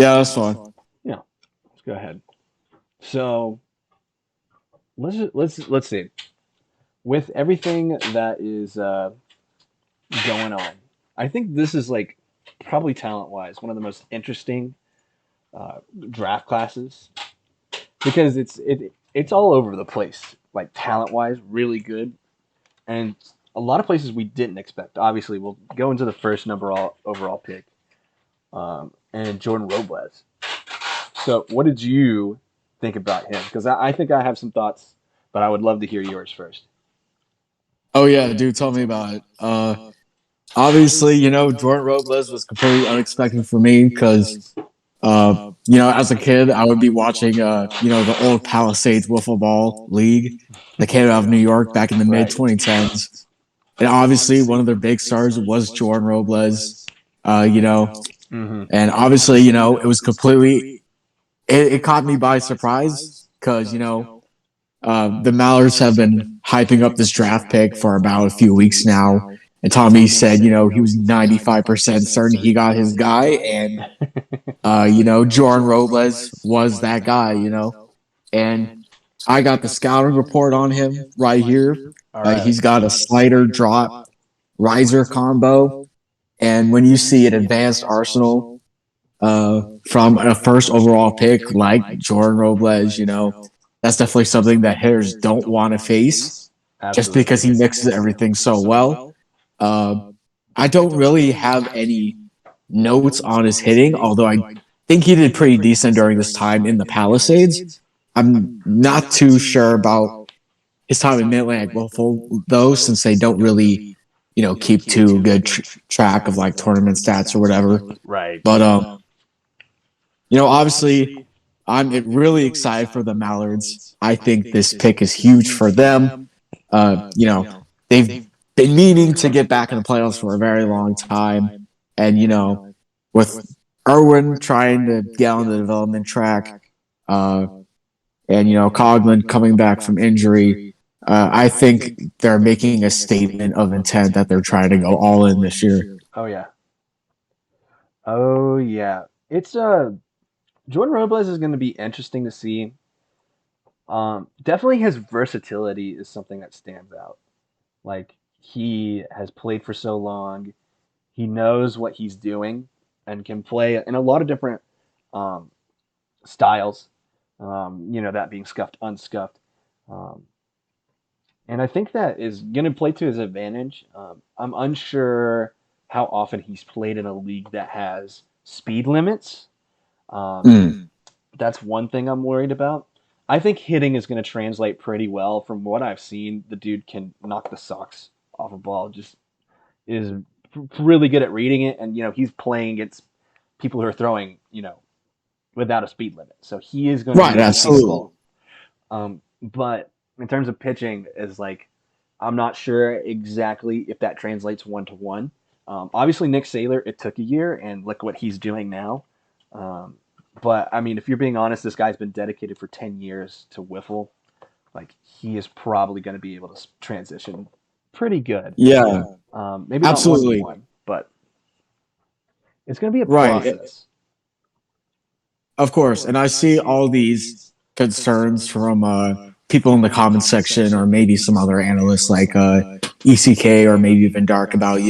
Yeah, that's fine. Yeah, let's go ahead. So let's see. With everything that is going on, I think this is like probably talent wise one of the most interesting draft classes because it's all over the place. Like talent wise, really good, and a lot of places we didn't expect. Obviously, we'll go into the first number all, overall pick, and Jordan Robles. So, what did you think about him? Because I think I have some thoughts, but I would love to hear yours first. Oh yeah, dude, tell me about it. Obviously, Jordan Robles was completely unexpected for me because, as a kid, I would be watching, the old Palisades Wiffle Ball League that came out of New York back in the mid Right. 2010s, and obviously one of their big stars was Jordan Robles. Uh, you know, Mm-hmm. and obviously, it was completely it caught me by surprise because the Mallards have been hyping up this draft pick for about a few weeks now. And Tommy said, he was 95% certain he got his guy. And, Jordan Robles was that guy, And I got the scouting report on him right here. All right. He's got a slider drop riser combo. And when you see an advanced arsenal from a first overall pick like Jordan Robles, that's definitely something that hitters don't want to face just because Absolutely. he mixes everything so well. Uh, I don't really have any notes on his hitting, although I think he did pretty decent during this time in the Palisades. I'm not too sure about his time in Mid Atlantic Waffle, though, since they don't really, keep too good track of like tournament stats or whatever. Right. But obviously, I'm really excited for the Mallards. I think this pick is huge for them. They've been meaning to get back in the playoffs for a very long time. And, with Irwin trying to get on the development track, uh, and, Coughlin coming back from injury, I think they're making a statement of intent that they're trying to go all in this year. Oh yeah. Oh yeah. It's Jordan Robles is going to be interesting to see. Definitely his versatility is something that stands out. Like he has played for so long, he knows what he's doing and can play in a lot of different um, styles. That being scuffed, unscuffed. Um, and I think that is going to play to his advantage. I'm unsure how often he's played in a league that has speed limits. Um, Mm. that's one thing I'm worried about. I think hitting is going to translate pretty well from what I've seen. The dude can knock the socks off a ball. Just is really good at reading it, and he's playing against people who are throwing without a speed limit. So he is going to be Right, able to see the absolutely. ball. But in terms of pitching, is like I'm not sure exactly if that translates 1 to 1. Obviously, Nick Saylor, it took a year, and look what he's doing now. Um, but I mean, if you're being honest, this guy's been dedicated for 10 years to wiffle. Like he is probably going to be able to transition pretty good. Yeah, Maybe not one to absolutely. one, but it's going to be a Right. process. Of course. And I see all these concerns from people in the comment section or maybe some other analysts like ECK or maybe even Dark about,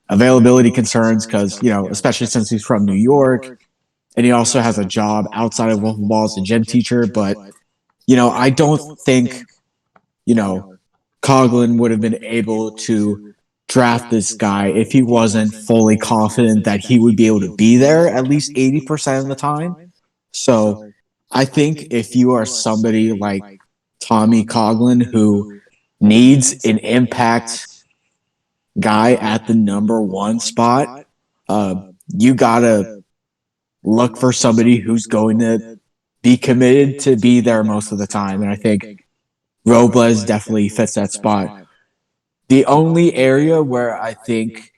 availability concerns because, especially since he's from New York and he also has a job outside of Wolf Ball as a gym teacher. But, I don't think, you know, Coughlin would have been able to draft this guy if he wasn't fully confident that he would be able to be there at least 80% of the time. So I think if you are somebody like Tommy Coughlin who needs an impact guy at the number one spot, you gotta look for somebody who's going to be committed to be there most of the time. And I think Robles definitely fits that spot. The only area where I think,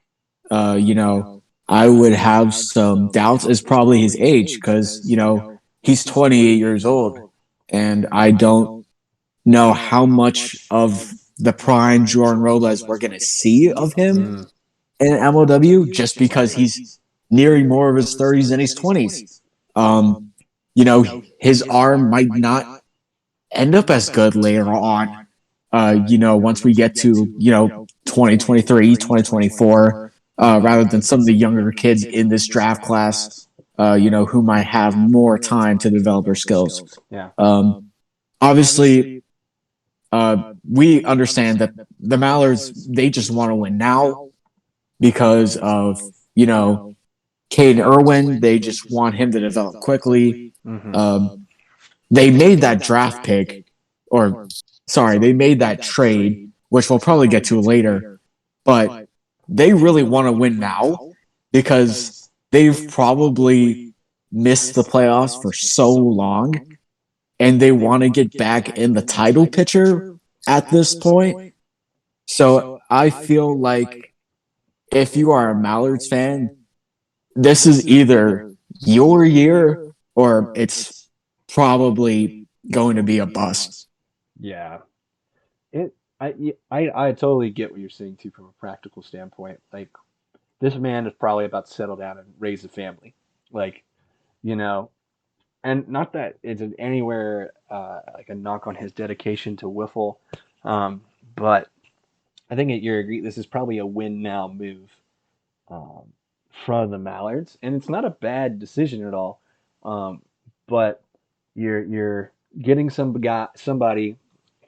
I would have some doubts is probably his age because, he's 28 years old. And I don't know how much of the prime Jordan Robles we're going to see of him in MLW just because he's nearing more of his 30s than his 20s. Um, his arm might not end up as good later on. Once we get to 2023, 2024, rather than some of the younger kids in this draft class, who might have more time to develop their skills. Yeah. Obviously, we understand that the Mallards, they just want to win now because of, Caden Irwin. They just want him to develop quickly. Mm-hmm. Um, they made that draft pick, or sorry, they made that trade, which we'll probably get to later, but they really want to win now because they've probably missed the playoffs for so long and they want to get back in the title picture at this point. So I feel like if you are a Mallards fan, this is either your year or it's probably going to be a bust. Yeah. It. I totally get what you're saying too from a practical standpoint. Like this man is probably about to settle down and raise a family. Like you know, and not that it's anywhere like a knock on his dedication to Wiffle, um, but I think you're agree this is probably a win now move um, from the Mallards, and it's not a bad decision at all. Um, but you're getting somebody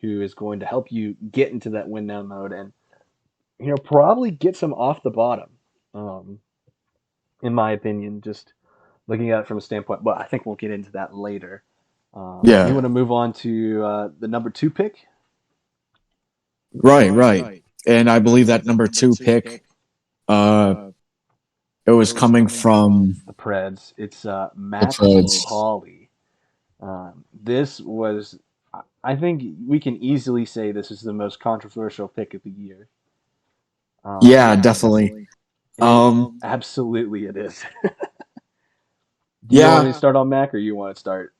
who is going to help you get into that win now mode, and probably get some off the bottom. Um, in my opinion, just looking at it from a standpoint, but I think we'll get into that later. You Yeah, want to move on to the number two pick? right, right. And I believe that number two pick, uh, it was coming from The Preds. It's the Mac Preds. Hawley. This was, I think we can easily say this is the most controversial pick of the year. Yeah, definitely. Um, Absolutely it is. Do you want me to yeah, start on Mac or you want to start?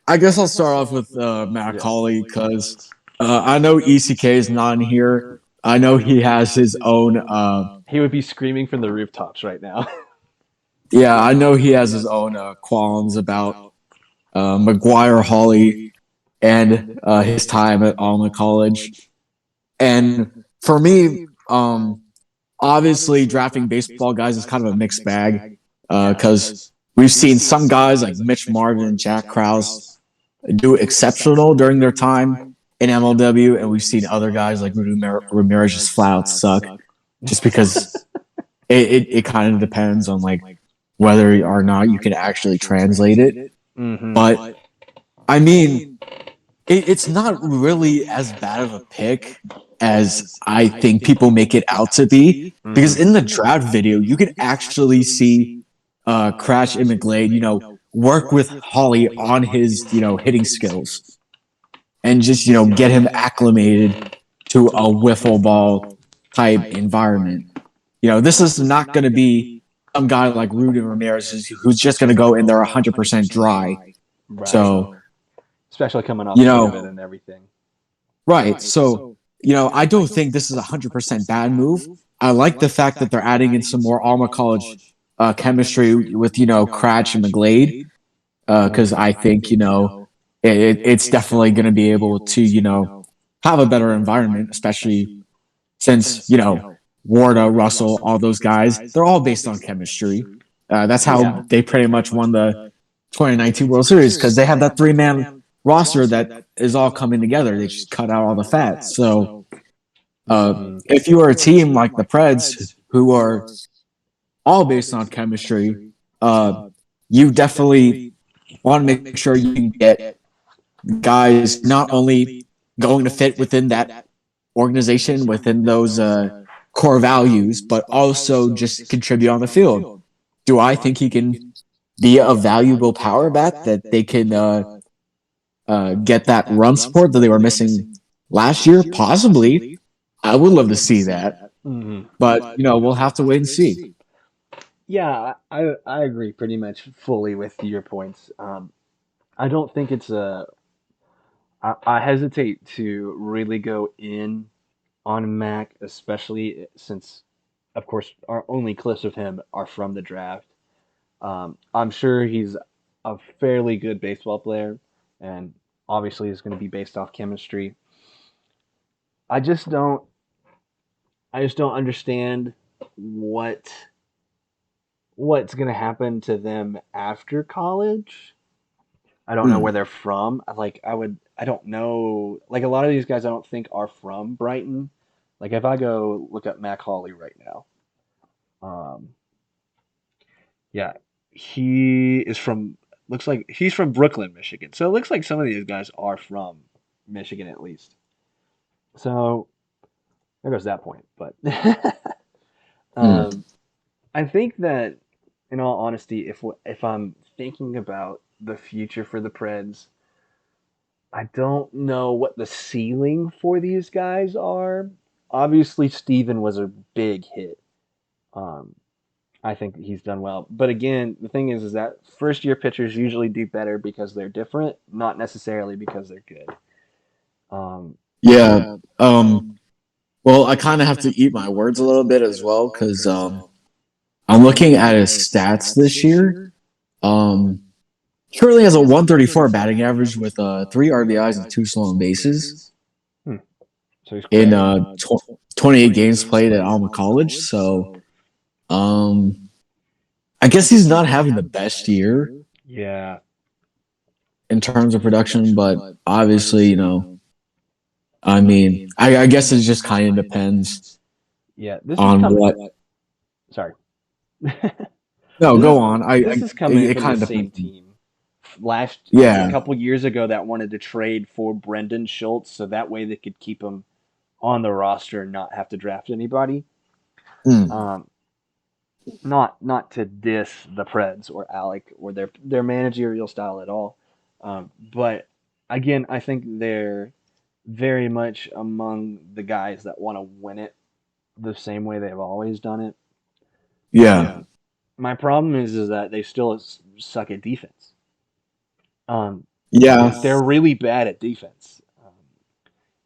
I guess I'll start off with Matt Colley because I know ECK is not in here. I know he has his own. He would be screaming from the rooftops right now. Yeah, I know he has his own qualms about McGuire Hawley and his time at Alma College. And for me, obviously drafting baseball guys is kind of a mixed bag Yeah. because we've seen some guys like Mitch Marvin and Jack Krause do exceptional during their time in MLW, and we've seen other guys like Rudy Ramirez just flat out suck, just because it kind of depends on like whether or not you can actually translate it. Mm-hmm. But I mean, it's not really as bad of a pick as I think people make it out to be. Because in the draft video, you can actually see Crash and McGlade, work with Holly on his, hitting skills and just, get him acclimated to a wiffle ball type environment. This is not going to be some guy like Rudy Ramirez who's just going to go in there 100% dry. Right. So, Especially coming off you COVID know, and everything. right. So, I don't think this is a 100% bad move. I like the fact that they're adding in some more Alma College chemistry with, Cratch and McGlade, because I think, it's definitely going to be able to, have a better environment, especially since, Warda, Russell, all those guys, they're all based on chemistry. That's Yeah. how they pretty much won the 2019 World Series because they have that three-man roster that is all coming together. They just cut out all the fat. So Mm-hmm. if you are a team like the Preds who are all based on chemistry, you definitely want to make sure you can get guys not only going to fit within that organization, within those core values, but also just contribute on the field. Do I think he can be a valuable power bat that they can get that run support that they were missing last year? Possibly. I would love to see that, Mm-hmm. but we'll have to wait and see. Yeah, I agree pretty much fully with your points. I don't think it's a. I hesitate to really go in on Mac, especially since, of course, our only clips of him are from the draft. I'm sure he's a fairly good baseball player, and obviously is going to be based off chemistry. I just don't. I just don't understand what what's going to happen to them after college. I don't know where Mm. they're from. I don't know. Like a lot of these guys, I don't think are from Brighton. Like if I go look up Mac Hawley right now, um, yeah, he is from. Looks like he's from Brooklyn, Michigan. So it looks like some of these guys are from Michigan at least. So there goes that point. But Mm. um, I think that, in all honesty, if I'm thinking about the future for the Preds, I don't know what the ceiling for these guys are. Obviously, Steven was a big hit. Um, I think he's done well. But again, the thing is that first year pitchers usually do better because they're different, not necessarily because they're good. Um, Yeah. Um, well, I kind of have to eat my words a little bit as well because I'm looking at his stats this year. Um, Currently has a 134 batting average with three RBIs and two stolen bases hmm, so he's in quick. 28 games played at Alma College. So um, I guess he's not having the best year Yeah, in terms of production, but obviously, I mean, I guess it just kind of depends yeah. This is on coming. what. Sorry. No, This go is on. this is coming It from the kind of same depends. team. A Yeah. couple years ago that wanted to trade for Brendan Schultz so that way they could keep him on the roster and not have to draft anybody. Mm. Um, not to diss the Preds or Alec or their managerial style at all, but again, I think they're very much among the guys that want to win it the same way they've always done it. Yeah. My problem is that they still suck at defense. Um, Yeah. they're really bad at defense.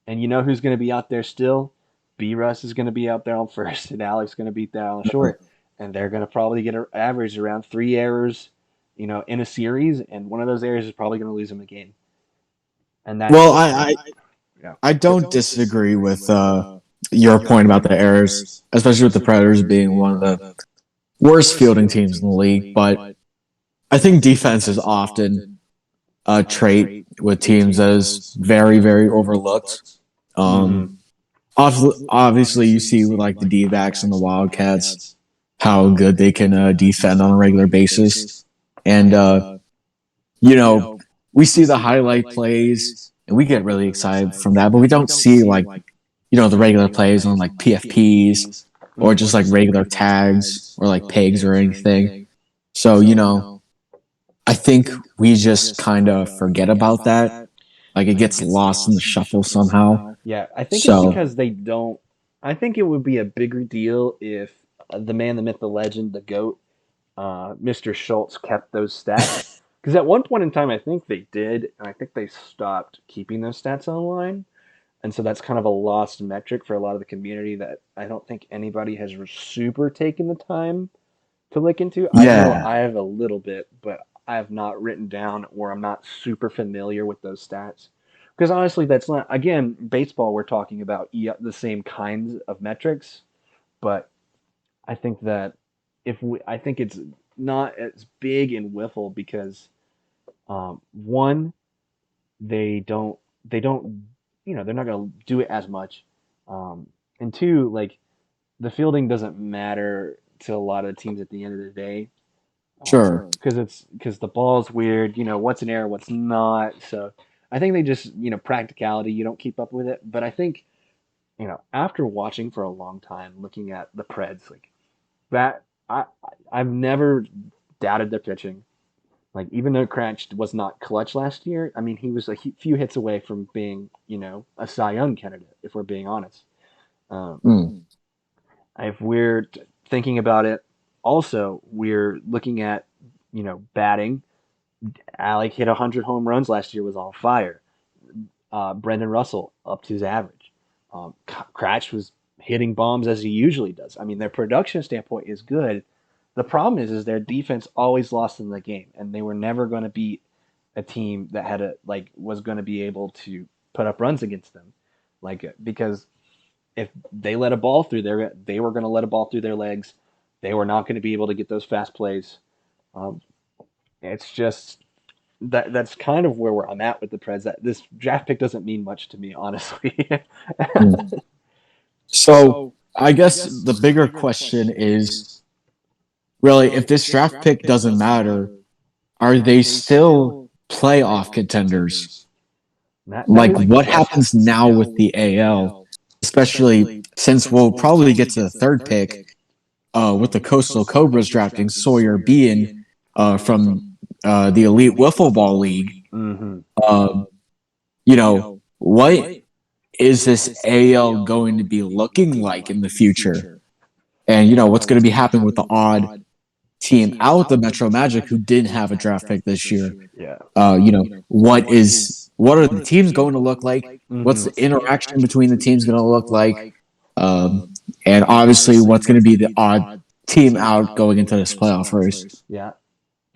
And you know who's going to be out there still? B Russ is going to be out there on first, and Alex going to be there on short, and they're going to probably get an average around 3 errors, in a series, and one of those errors is probably going to lose them a game. And Well, that's yeah, I don't disagree with your point about the errors, especially with the Predators being one of the worst fielding teams in the league. But I think defense is often a trait with teams that is very, very overlooked. mm-hmm. Um, Obviously, you see with like the D backs and the Wildcats how good they can defend on a regular basis. And, you know, we see the highlight plays and we get really excited from that, but we don't see like, the regular plays on like PFPs or Mm-hmm. just like regular tags or like pegs or anything. So, I think we just kind of forget about that. Like it gets lost in the shuffle somehow. Yeah, I think it's So, because they don't. I think it would be a bigger deal if the man, the myth, the legend, the goat, Mr. Schultz kept those stats. Because at one point in time, I think they did, and I think they stopped keeping those stats online. And so that's kind of a lost metric for a lot of the community that I don't think anybody has super taken the time to look into. I know yeah, I have a little bit, but I have not written down or I'm not super familiar with those stats. Because honestly, that's not, again, baseball, we're talking about the same kinds of metrics, but I think that I think it's not as big in wiffle because one, they don't, they're not going to do it as much, um, and two, like the fielding doesn't matter to a lot of teams at the end of the day, sure. because the ball's weird. What's an error, what's not. So I think they just practicality. You don't keep up with it, but I think after watching for a long time, looking at the Preds, like that, I've never doubted their pitching. Like even though Cratch was not clutch last year, I mean he was a few hits away from being a Cy Young candidate. If we're being honest, um, Mm. if we're thinking about it, also we're looking at batting. Alec hit 100 home runs last year, was on fire. Brendan Russell up to his average. Cratch was hitting bombs as he usually does. I mean, their production standpoint is good, The problem is their defense always lost in the game, and they were never going to beat a team that had a was going to be able to put up runs against them, because if they let a ball through they were going to let a ball through their legs. They were not going to be able to get those fast plays. Um, it's just that's kind of where I'm at with the Preds. That this draft pick doesn't mean much to me, honestly. So I guess the bigger question is really if this draft pick doesn't matter, are they still playoff contenders? That Like is the what question. happens now with the AL, especially since we'll probably get to the third pick with the Coastal Cobras drafting Sawyer Bean from the Elite Wiffle Ball League. Mm-hmm. Uh, what is this AL going to be looking like in the future? And, what's going to be happening with the odd team out the Metro Magic who didn't have a draft pick this year? Yeah. What are the teams going to look like? What's Mm-hmm. the interaction between the teams going to look like? Um, and obviously, what's going to be the odd team out going into this playoff race? Yeah.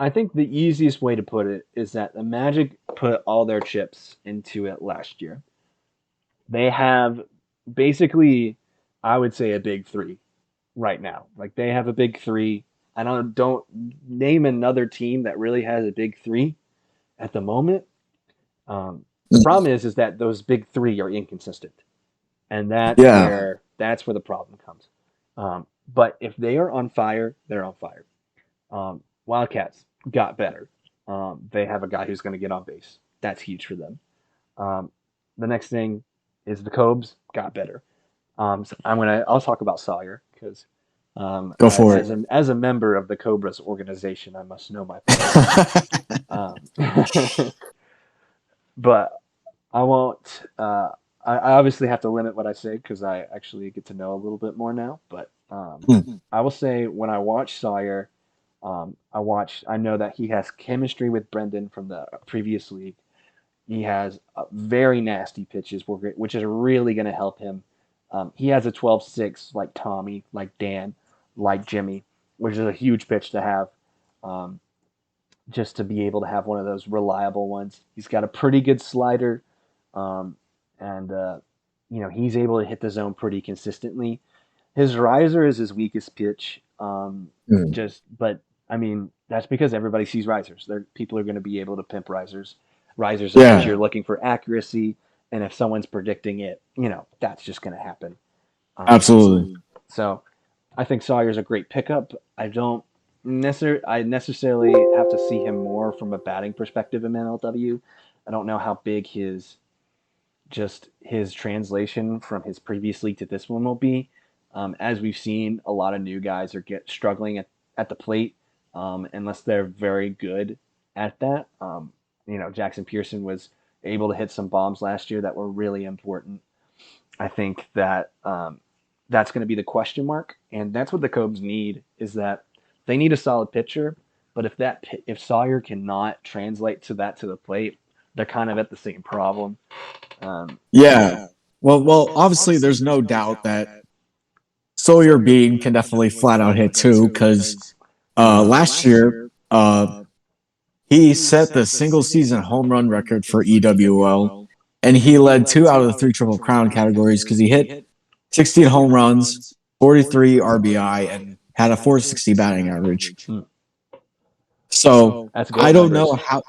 I think the easiest way to put it is that the Magic put all their chips into it last year. They have basically, I would say, a big three right now. Like they have a big three. I don't name another team that really has a big three at the moment. The problem is that those big three are inconsistent, and Yeah, that's where the problem comes. But if they are on fire, they're on fire. Wildcats got better. They have a guy who's going to get on base. That's huge for them. Um, the next thing is the Cobes got better. So I'll talk about Sawyer because go for it. as a member of the Cobras organization, I must know my players. But I won't. I obviously have to limit what I say because I actually get to know a little bit more now. But I will say when I watch Sawyer, I know that he has chemistry with Brendan from the previous league. He has very nasty pitches, which is really going to help him. He has a 12-6 like Tommy, like Dan, like Jimmy, which is a huge pitch to have. Um, just to be able to have one of those reliable ones. He's got a pretty good slider, um, and he's able to hit the zone pretty consistently. His riser is his weakest pitch. Mm. But I mean that's because everybody sees risers. People are going to be able to pimp risers. Risers are because Yeah, you're looking for accuracy, and if someone's predicting it, that's just going to happen. Um, absolutely. so I think Sawyer's a great pickup. I necessarily have to see him more from a batting perspective in MLW. I don't know how big his translation from his previous league to this one will be. As we've seen, a lot of new guys are struggling at the plate unless they're very good at that. Jackson Pearson was able to hit some bombs last year that were really important. I think that that's going to be the question mark, and that's what the Cobes need is that they need a solid pitcher. But if Sawyer cannot translate to the plate, they're kind of at the same problem. Yeah. Well, obviously, there's no doubt that Sawyer Bean can definitely flat out hit too, because last year he set the single season home run record for EWL, and he led 2 out of the 3 Triple Crown categories because he hit 16 home runs, 43 RBI, and had a 460 batting average. Hmm. So That's I great don't numbers. know how.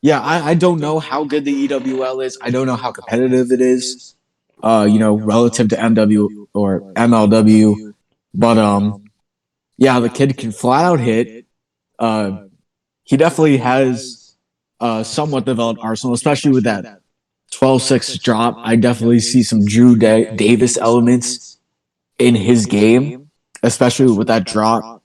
Yeah, I don't know how good the EWL is. I don't know how competitive it is. Relative to MW or MLW, but yeah, the kid can flat out hit. Uh, he definitely has somewhat developed arsenal, especially with that 12-6 drop. I definitely see some Davis elements in his game, especially with that drop,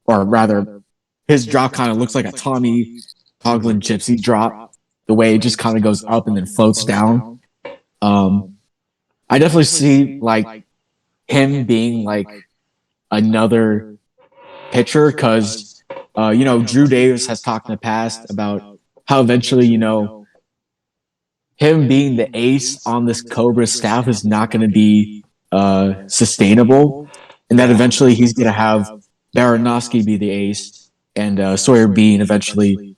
or rather, his drop kind of looks like a Tommy Mm-hmm. Coughlin Gypsy drop, the way it just kind of goes up and then floats down. Um, I definitely see like him being like another pitcher because Drew Davis has talked in the past about how eventually him being the ace on this Cobra staff is not going to be sustainable, and that Yeah. eventually he's going to have Baranowski be the ace and Sawyer Bean eventually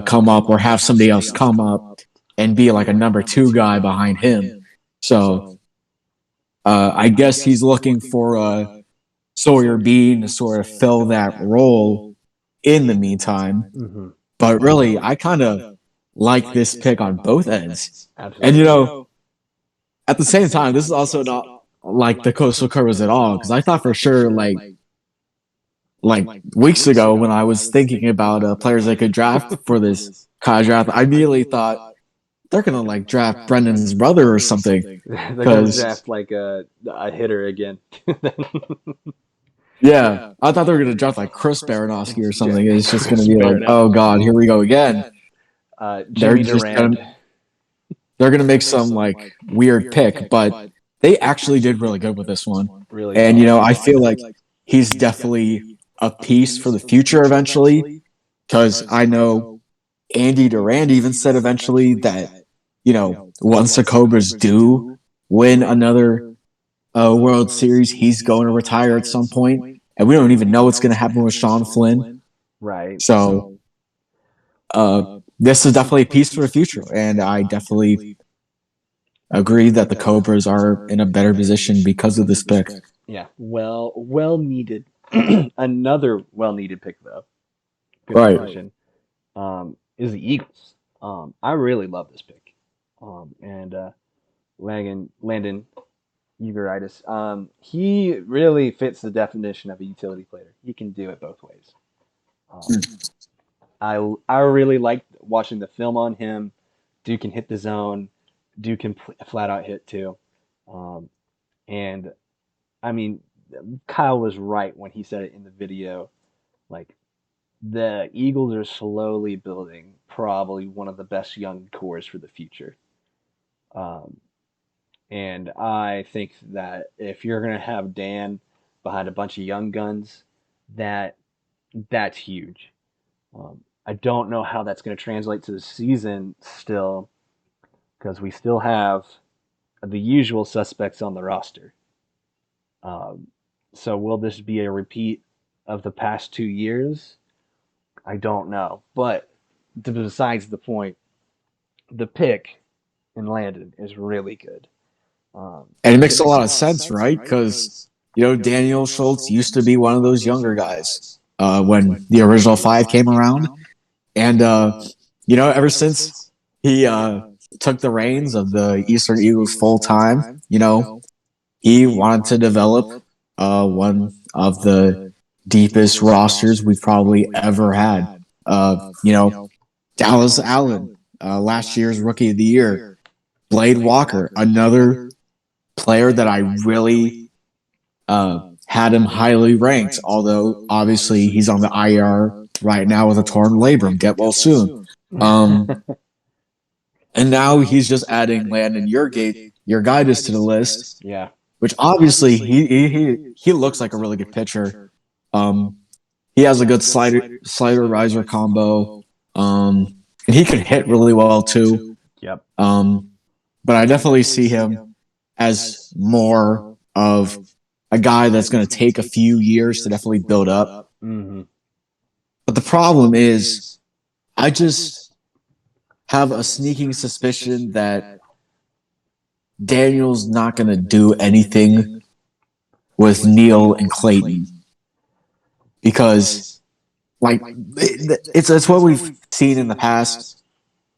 come up, or have somebody else come up and be like a number two guy behind him. So I guess he's looking for Sawyer Bean to sort of fill that role in the meantime. Mm-hmm. But really, I kind of like this pick on both ends. And Absolutely. at the same time, this is also not like the Coastal Curves at all, because I thought for sure, like weeks ago when I was thinking about players I could draft for this kind of draft, I immediately thought they're gonna like draft Brendan's brother or something. They're gonna Because draft like a hitter again. yeah, I thought they were gonna draft like Chris Baranowski or something. It's just Chris gonna be like, Baronet. oh god, here we go again. They're Jimmy just Durand. they're gonna make some like weird pick, but they actually did really good with this one. Really And did. I feel like he's definitely a piece for the future eventually. Because I know Andy Durand even said eventually that, once the Cobras do win another World Series, he's going to retire at some point. And we don't even know what's going to happen with Sean Flynn. Right. So this is definitely a piece for the future. And I definitely agree that the Cobras are in a better position because of this pick. Yeah. Well needed. Another well needed pick though. Good Right. transition. Is the Eagles. I really love this pick. And Landon Uveritis. He really fits the definition of a utility player. He can do it both ways. Um, I really liked watching the film on him. Dude can hit the zone. Dude can flat out hit too. Um, and I mean, Kyle was right when he said it in the video. Like the Eagles are slowly building probably one of the best young cores for the future. Um, and I think that if you're gonna have Dan behind a bunch of young guns, that that's huge. I don't know how that's going to translate to the season still, because we still have the usual suspects on the roster. Um, so will this be a repeat of the past 2 years? I don't know. But besides the point, the pick in Landon is really good. And it makes a lot of sense, right? Because, Daniel Schultz used to be one of those younger guys when the original five came around. And, ever since he took the reins of the Eastern Eagles full time, he wanted to develop one of the deepest rosters we've probably ever had. Dallas Allen, last year's Rookie of the Year. Blade Walker, another player that I really had him highly ranked, although obviously he's on the IR right now with a torn labrum. Get well soon. And now he's just adding Landon your guidance to the list, Yeah. which obviously he looks like a really good pitcher. He has a good slider riser combo, and he can hit really well too. Yep. But I definitely see him as more of a guy that's going to take a few years to definitely build up. Mm-hmm. But the problem is, I just have a sneaking suspicion that Daniel's not going to do anything with Neil and Clayton, because it's what we've seen in the past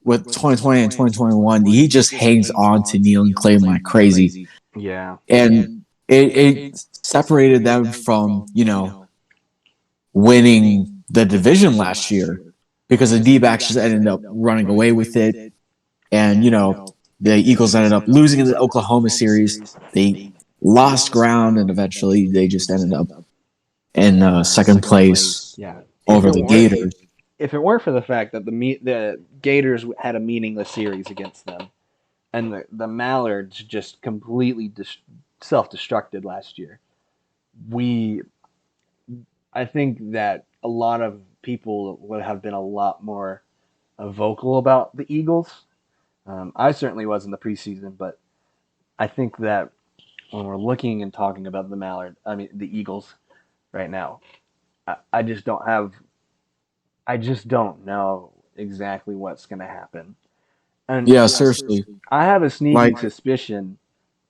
with 2020 and 2021. He just hangs on to Neil and Clayton like crazy. Yeah. And it separated them from, winning the division last year, because the D-backs just ended up running away with it. And, the Eagles ended up losing in the Oklahoma series. They lost ground, and eventually they just ended up in second place Yeah. over the Gators. If it weren't for the fact that the Gators had a meaningless series against them, and the Mallards just completely self-destructed last year, I think that a lot of people would have been a lot more vocal about the Eagles. I certainly was in the preseason, but I think that when we're looking and talking about the Eagles, right now. I just don't have. I just don't know exactly what's going to happen, and Yeah, seriously. I have a sneaking Like, suspicion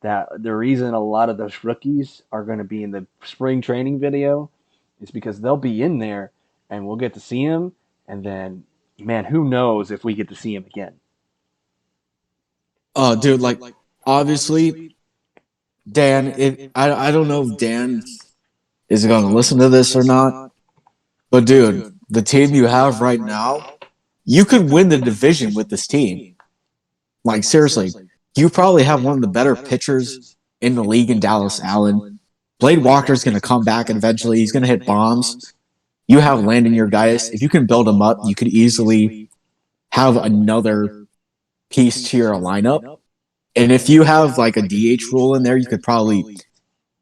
that the reason a lot of those rookies are going to be in the spring training video is because they'll be in there and we'll get to see them. And then, man, who knows if we get to see him again? dude, like, obviously, Dan, I don't know if Dan is going to listen to this or not, but dude, the team you have right now, you could win the division with this team. Like, seriously, you probably have one of the better pitchers in the league in Dallas Allen. Blade Walker's going to come back and eventually he's going to hit bombs. You have Landon Urias. If you can build him up, you could easily have another piece to your lineup. And if you have like a DH rule in there, you could probably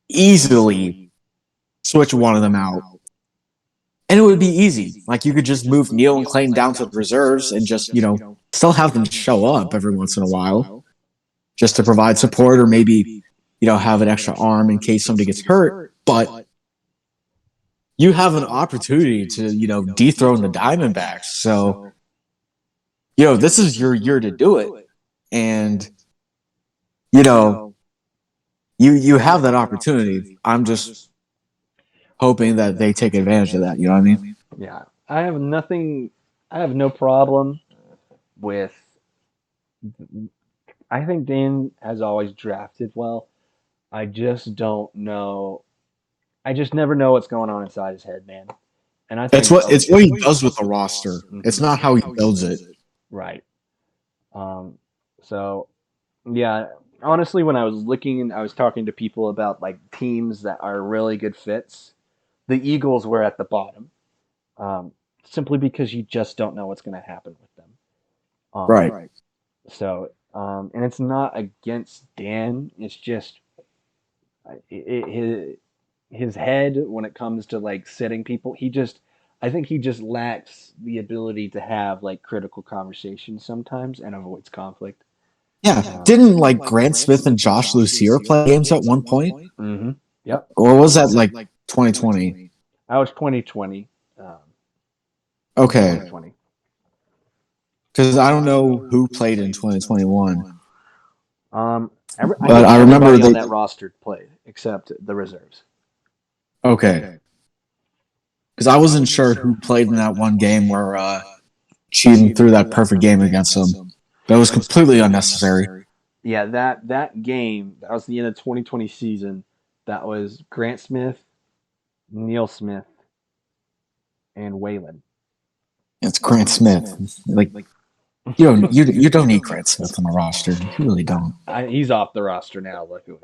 easily switch one of them out. And it would be easy. Like you could just move Neil and Clayton down to the reserves and just, still have them show up every once in a while just to provide support or maybe, have an extra arm in case somebody gets hurt. But you have an opportunity to, dethrone the Diamondbacks. So, this is your year to do it. And, you know, you have that opportunity. I'm just hoping that they take advantage of that. You know what I mean? Yeah, I have nothing. I have no problem with. I think Dan has always drafted well. I just don't know. I just never know what's going on inside his head, man. And I It's think, what he does with the roster. It's Mhm, not how he builds it. right. Um, so yeah, honestly, when I was looking and I was talking to people about like teams that are really good fits, the Eagles were at the bottom, simply because you just don't know what's going to happen with them. Right. So, and it's not against Dan. It's just his head when it comes to like setting people. I think he just lacks the ability to have like critical conversations sometimes and avoids conflict. Yeah. Didn't like Grant Smith and Josh Lucier play games at one point? Mm-hmm. Yep. Or was that like 2020? I was 2020. Um, Okay. 2020. Because I don't know who played in 2021. I But think I remember everybody on they. that roster played except the reserves. Okay. Because I wasn't sure who played in that one game where Cheatham threw that perfect game against them. That was completely unnecessary. Yeah, that game, that was the end of 2020 season. That was Grant Smith, Neil Smith, and Waylon. It's Grant Smith. Like you don't need Grant Smith on the roster. You really don't. He's off the roster now, luckily.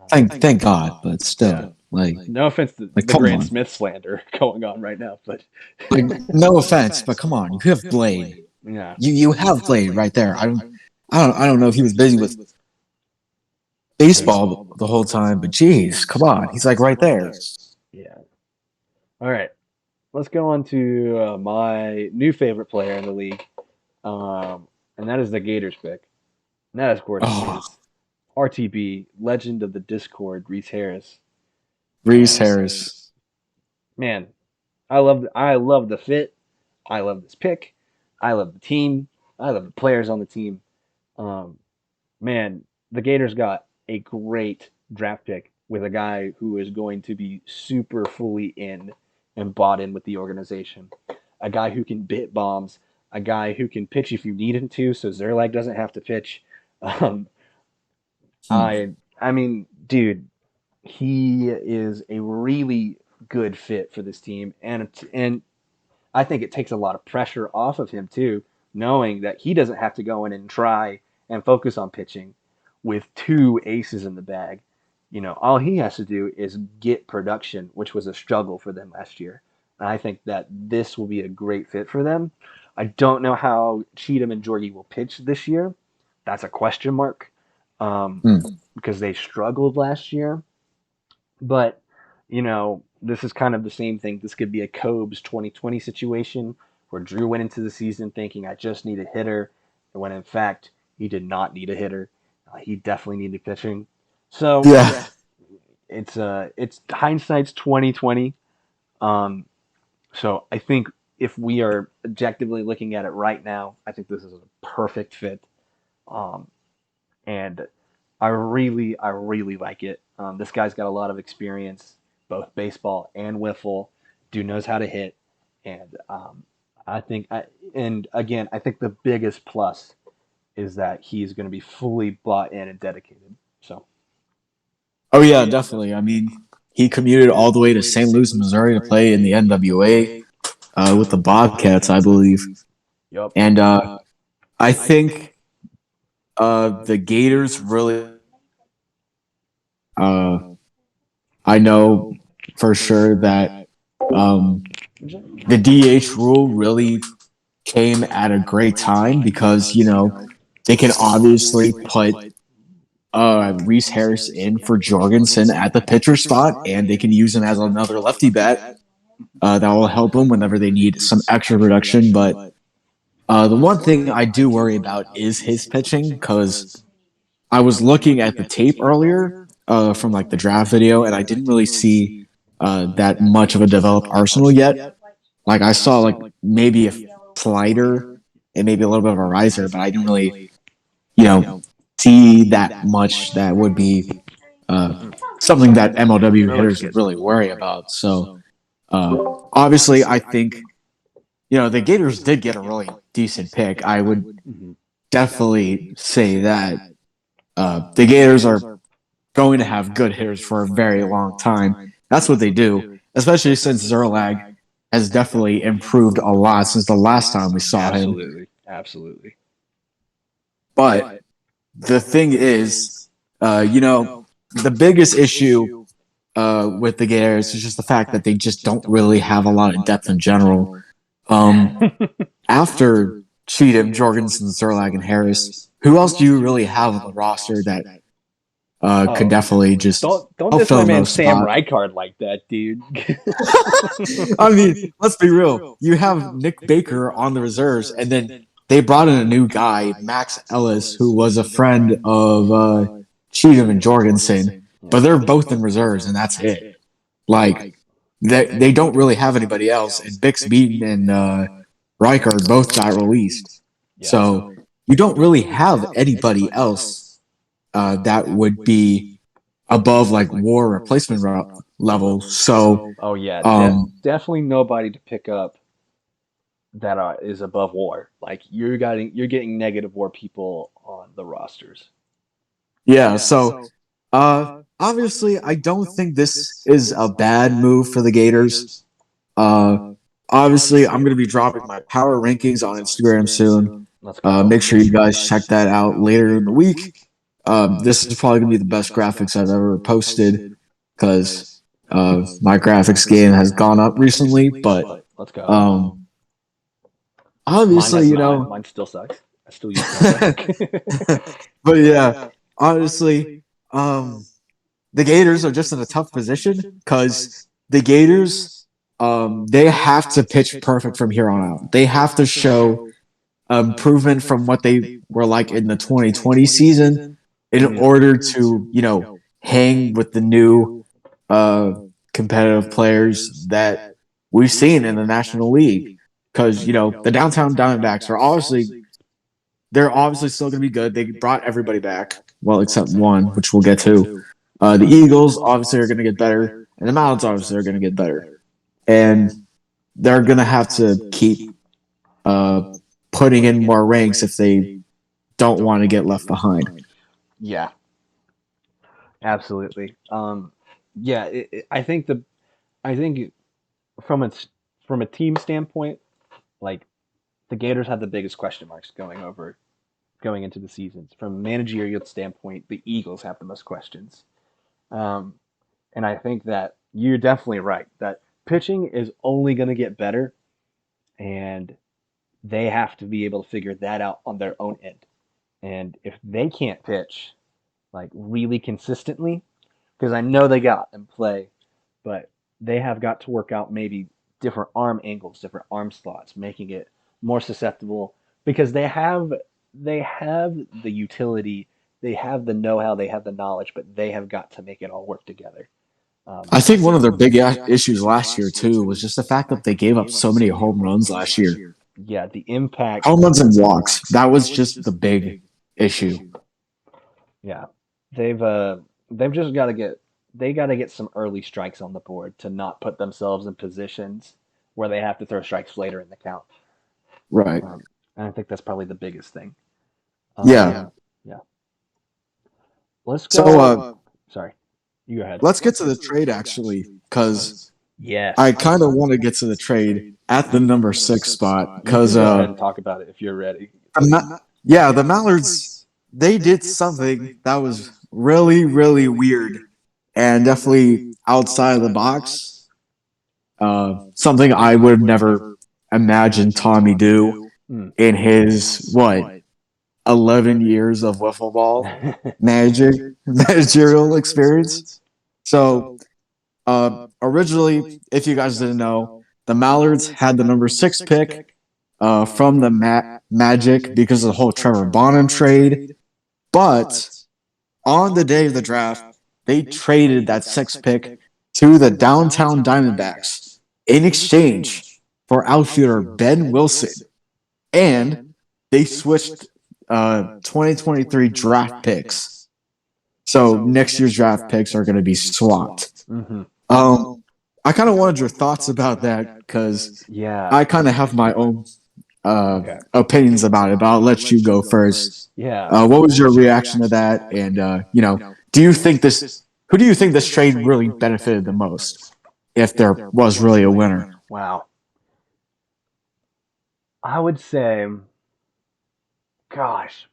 Thank God, but Yeah. still, like No offense to like the come Grant on. Smith slander going on right now, but Like no offense, but come on. You have Blade. yeah, You have Blade right there. I don't know if he was busy with yeah, baseball the whole time, but geez, come on. He's like right there. yeah. All right, let's go on to my new favorite player in the league, um, and that is the Gators pick. And that, of course, Oh, is RTB, legend of the Discord, Reese Harris. Reese Harris. Man, I love the fit. I love this pick. I love the team. I love the players on the team. Um, man, the Gators got a great draft pick with a guy who is going to be super fully in and bought in with the organization. A guy who can bit bombs, a guy who can pitch if you need him to, so Zerlag doesn't have to pitch. Um, Hmm. I mean, dude, he is a really good fit for this team, and I think it takes a lot of pressure off of him too, knowing that he doesn't have to go in and try and focus on pitching with two aces in the bag. All he has to do is get production, which was a struggle for them last year. And I think that this will be a great fit for them. I don't know how Cheatham and Jorgie will pitch this year. That's a question mark, um, Hmm. because they struggled last year. But, this is kind of the same thing. This could be a Cobes 2020 situation where Drew went into the season thinking, I just need a hitter, when in fact, he did not need a hitter. He definitely needed pitching. So Yeah. it's hindsight's 2020. Um, so I think if we are objectively looking at it right now, I think this is a perfect fit. Um, and I really like it. This guy's got a lot of experience, both baseball and wiffle. Dude knows how to hit, and I think, and again, I think the biggest plus is that he's going to be fully bought in and dedicated. So, Oh yeah, definitely. I mean, he commuted all the way to St. Louis, Missouri to play in the NWA with the Bobcats, I believe. yep. And I think the Gators really. Uh, I know for sure that the DH rule really came at a great time because they can obviously put Reese Harris in for Jorgensen at the pitcher spot, and they can use him as another lefty bat. That will help them whenever they need some extra production. But the one thing I do worry about is his pitching because I was looking at the tape earlier from like the draft video, and I didn't really see that much of a developed arsenal yet. Like I saw like maybe a slider and maybe a little bit of a riser, but I didn't really, you know, see that much that would be uh, something that MLW That looks hitters good. really worry about. So obviously, I think the Gators did get a really decent pick. I would Mhm. definitely say that the Gators are going to have good hitters for a very long time. That's what they do, especially since Zerlag has definitely improved a lot since the last time we saw him. Absolutely, absolutely. But the thing is, the biggest issue with the Gators is just the fact that they just don't really have a lot of depth in general. Um, After Cheatham, Jorgensen, Zerlag, and Harris, who else do you really have on the roster that could Oh, definitely just don't help diss fill my in man those Sam spots? Reichardt like that, dude. I mean, let's be real. You have Nick Baker on the reserves, and then they brought in a new guy, Max Ellis, who was a friend of Cheatham and Jorgensen, but they're both in reserves, and that's it. Like, they don't really have anybody else, and Bix Beaton and Reichard both got released. Yeah. So you don't really have anybody else that would be above like war replacement level. So Oh yeah, um, definitely nobody to pick up that is above war. Like you're getting negative war people on the rosters. yeah, so obviously I don't think this is a bad move for the Gators. Uh Obviously I'm gonna be dropping my power rankings on Instagram soon. Let's go. Make sure you guys check that out later in the week. This is probably gonna be the best graphics I've ever posted because my graphics game has gone up recently, but Let's go. um Mine obviously, has not. Mine still sucks. I still use Canva. but yeah, honestly, um the Gators are just in a tough position because the Gators, they have to pitch perfect from here on out. They have to show improvement from what they were like in the 2020 season in Mhm. order to, hang with the new uh, competitive players that we've seen in the National League. Because, the downtown Diamondbacks are they're obviously still going to be good. They brought everybody back, well, except one, which we'll get to. The Eagles obviously are going to get better, and the Mountains obviously are going to get better, and they're going to have to keep uh, putting in more ranks if they don't want to get left behind. Yeah, absolutely. Yeah, I think from a team standpoint, like the Gators have the biggest question marks going into the seasons. From a managerial standpoint, the Eagles have the most questions. Um, and I think that you're definitely right that pitching is only going to get better, and they have to be able to figure that out on their own end. And if they can't pitch like really consistently, because I know they got and play, but they have got to work out maybe different arm angles, different arm slots, making it more susceptible because they have the utility, they have the know-how, they have the knowledge, but they have got to make it all work together. I think one of their big issues last year too was just the fact that they gave up so many home runs last year. Yeah, the impact. Home runs and walks. That was just the big issue. Yeah, they've just got to get some early strikes on the board to not put themselves in positions where they have to throw strikes later in the count. Right. And I think that's probably the biggest thing. Yeah. Yeah. Let's So go. Sorry, you go ahead. let's get to the trade actually, because I Yes. kind of want to get to the trade at the number 6 spot You can because go ahead and talk about it if you're ready. yeah, the Mallards, they did something that was really, really weird and definitely outside of the box. Something I would have never imagined Tommy do Hmm. in his, what, 11 years of wiffle ball managerial experience. So, originally, if you guys didn't know, the Mallards had the number 6 pick from the Magic because of the whole Trevor Bonham trade. But on the day of the draft, they traded that 6th pick to the downtown Diamondbacks in exchange for outfielder Ben Wilson. And they switched 2023 draft picks. So next year's draft picks are going to be swapped. Mm-hmm. I kind of wanted your thoughts about that because Yeah. I kind of have my own Okay. opinions about it, but I'll let you go first. Yeah. What was your reaction to that? And do you think this? Who do you think this trade really benefited the most, if there was really a winner? Wow. I would say, gosh,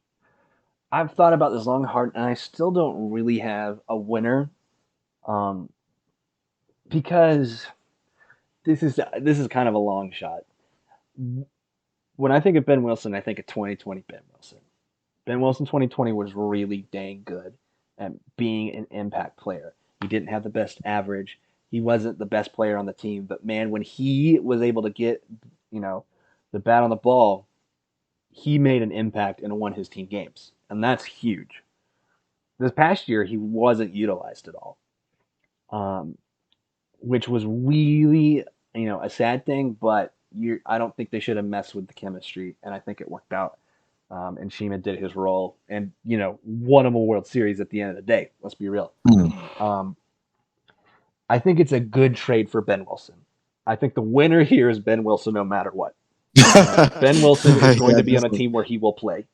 I've thought about this long and hard, and I still don't really have a winner. Um, because this is kind of a long shot. When I think of Ben Wilson, I think of 2020 Ben Wilson. Ben Wilson 2020 was really dang good at being an impact player. He didn't have the best average. He wasn't the best player on the team, but man, when he was able to get, you know, the bat on the ball, he made an impact and won his team games. And that's huge. This past year, he wasn't utilized at all, um, which was really, a sad thing, but I don't think they should have messed with the chemistry, and I think it worked out. And Shima did his role and, won him a World Series at the end of the day. Let's be real. Um, I think it's a good trade for Ben Wilson. I think the winner here is Ben Wilson no matter what. Ben Wilson is going Yeah, to be on a definitely. team where he will play.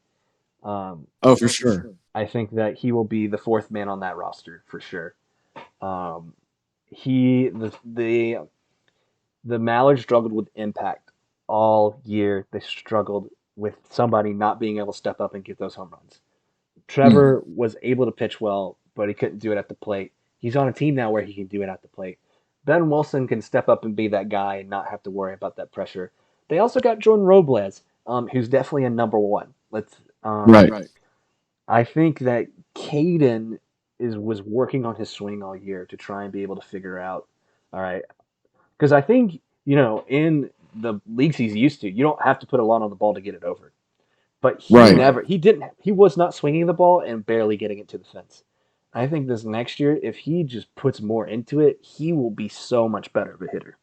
Um, Oh, for sure. I think that he will be the fourth man on that roster for sure. Um, he the Mallards struggled with impact all year. They struggled with somebody not being able to step up and get those home runs. Hmm. Trevor was able to pitch well, but he couldn't do it at the plate. He's on a team now where he can do it at the plate. Ben Wilson can step up and be that guy and not have to worry about that pressure. They also got Jordan Robles, who's definitely a number one. Right. I think that Caden was working on his swing all year to try and be able to figure out, all right, because I think in the leagues he's used to, you don't have to put a lot on the ball to get it over. But Right. he was not swinging the ball and barely getting it to the fence. I think this next year, if he just puts more into it, he will be so much better of a hitter.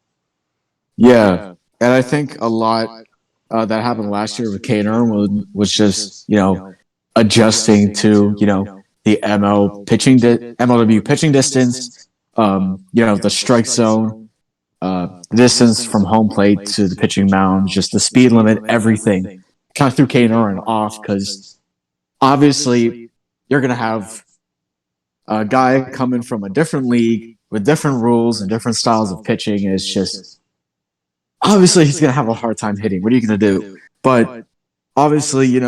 Yeah. And I think a lot that happened last year with Kane Irwin was just, adjusting to, the MLW pitching distance, the strike zone, distance from home plate to the pitching mound, just the speed limit, everything. Kind of threw Kane Irwin off because obviously you're going to have a guy coming from a different league with different rules and different styles of pitching. Is just obviously he's going to have a hard time hitting. What are you going to do? But obviously,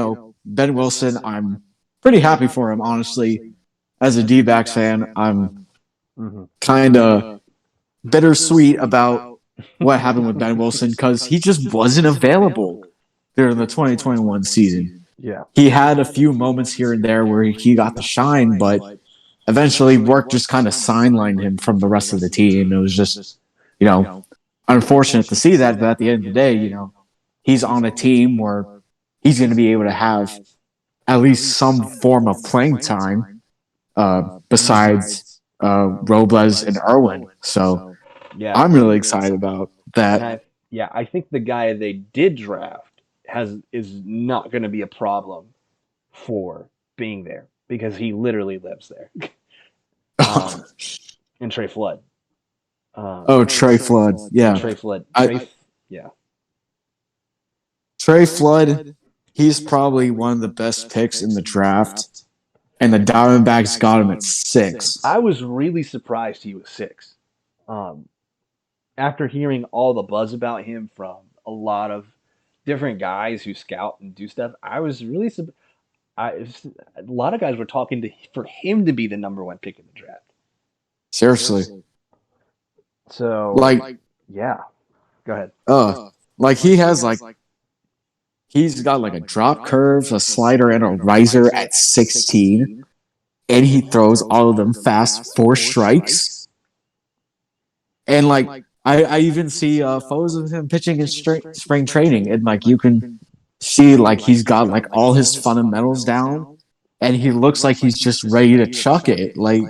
Ben Wilson, I'm pretty happy for him, honestly. As a D-backs fan, I'm Mm-hmm. kind of bittersweet about what happened with Ben Wilson because he just wasn't available during the 2021 season. Yeah. He had a few moments here and there where he got the shine, but eventually work just kind of sidelined him from the rest of the team. It was just, you know, unfortunate to see that, but at the end of the day, he's on a team where he's going to be able to have at least some form of playing time besides Robles and Irwin. So Yeah, I'm really excited about and that. I think the guy they did draft is not going to be a problem for being there because he literally lives there. Um, and Trey Flood. Oh, Trey Flood. Yeah. Trey Flood. I Yeah. Trey Flood, he's probably one of the best picks in the draft. And the Diamondbacks got him at 6. I was really surprised he was 6. Um, After hearing all the buzz about him from a lot of different guys who scout and do stuff, I was really a lot of guys were talking to for him to be the number 1 pick in the draft. Seriously. So Like yeah, go ahead. like he's got like a drop curve, a slider, and a riser at 16, and he throws all of them fast 4 strikes. And like I even see photos of him pitching in spring training, and like you can see like he's got like all his fundamentals down, and he looks like he's just ready to chuck it. Like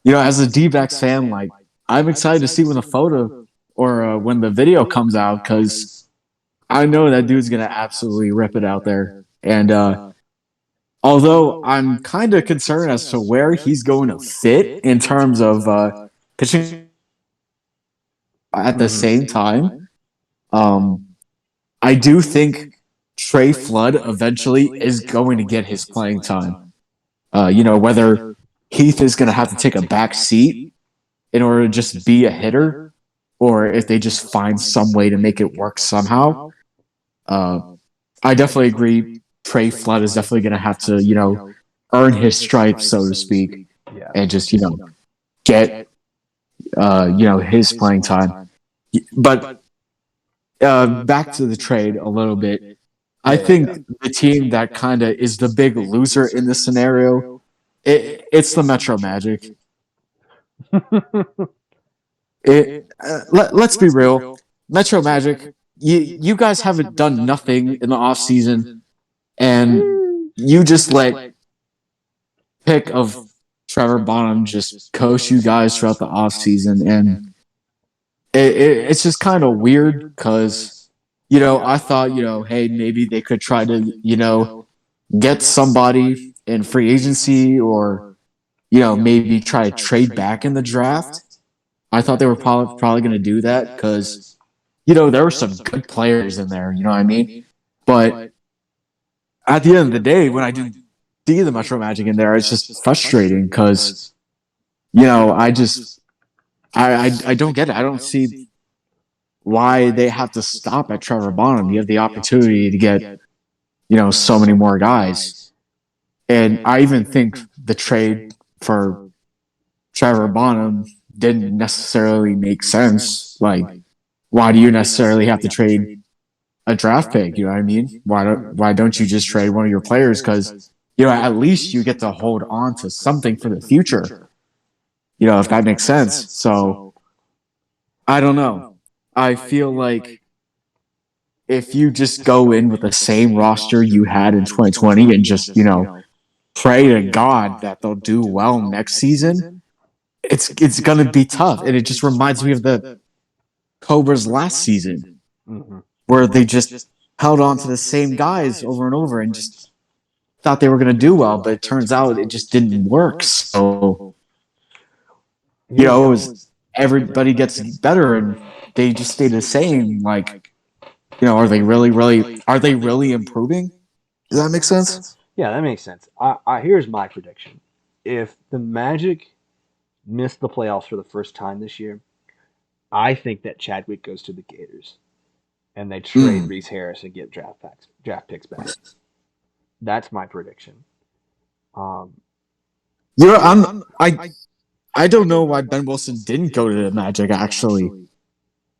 as a D-backs fan, like I'm excited to see when the photo or when the video comes out because I know that dude's gonna absolutely rip it out there. And although I'm kind of concerned as to where he's going to fit in terms of pitching at the same time, um, I do think Trey Flood eventually is going to get his playing time. Whether Heath is going to have to take a back seat in order to just be a hitter, or if they just find some way to make it work somehow. I definitely agree. Trey Flood is definitely going to have to, earn his stripes, so to speak, Yeah. and just, get, his playing time. But back to the trade a little bit. I think the team that kind of is the big loser in this scenario, it's the Metro Magic. Let's be real. Metro Magic, you guys haven't done nothing in the offseason, and you just let pick of Trevor Bonham just coach you guys throughout the offseason. And it's just kind of weird because, I thought, hey, maybe they could try to, get somebody in free agency or, maybe try to trade back in the draft. I thought they were probably going to do that because, there were some good players in there, you know what I mean? But at the end of the day, when I do see the Metro Magic in there, it's just frustrating because, I don't get it. I don't see why they have to stop at Trevor Bonham. You have the opportunity to get, so many more guys. And I even think the trade for Trevor Bonham didn't necessarily make sense. Like, why do you necessarily have to trade a draft pick? You know what I mean? Why don't you just trade one of your players? Because at least you get to hold on to something for the future. If that makes sense. So I don't know. I feel like if you just go in with the same roster you had in 2020 and just pray to God that they'll do well next season, it's gonna be tough. And it just reminds me of the Cobras last season, where they just held on to the same guys over and over and just thought they were going to do well, but it turns out it just didn't work. So, it was everybody gets better and they just stay the same. Like, are they really improving? Does that make sense? Yeah, that makes sense. Here's my prediction: if the Magic miss the playoffs for the first time this year, I think that Chadwick goes to the Gators, and they trade Reese Harris and get draft picks back. That's my prediction. Um, I don't know why Ben Wilson didn't go to the Magic actually,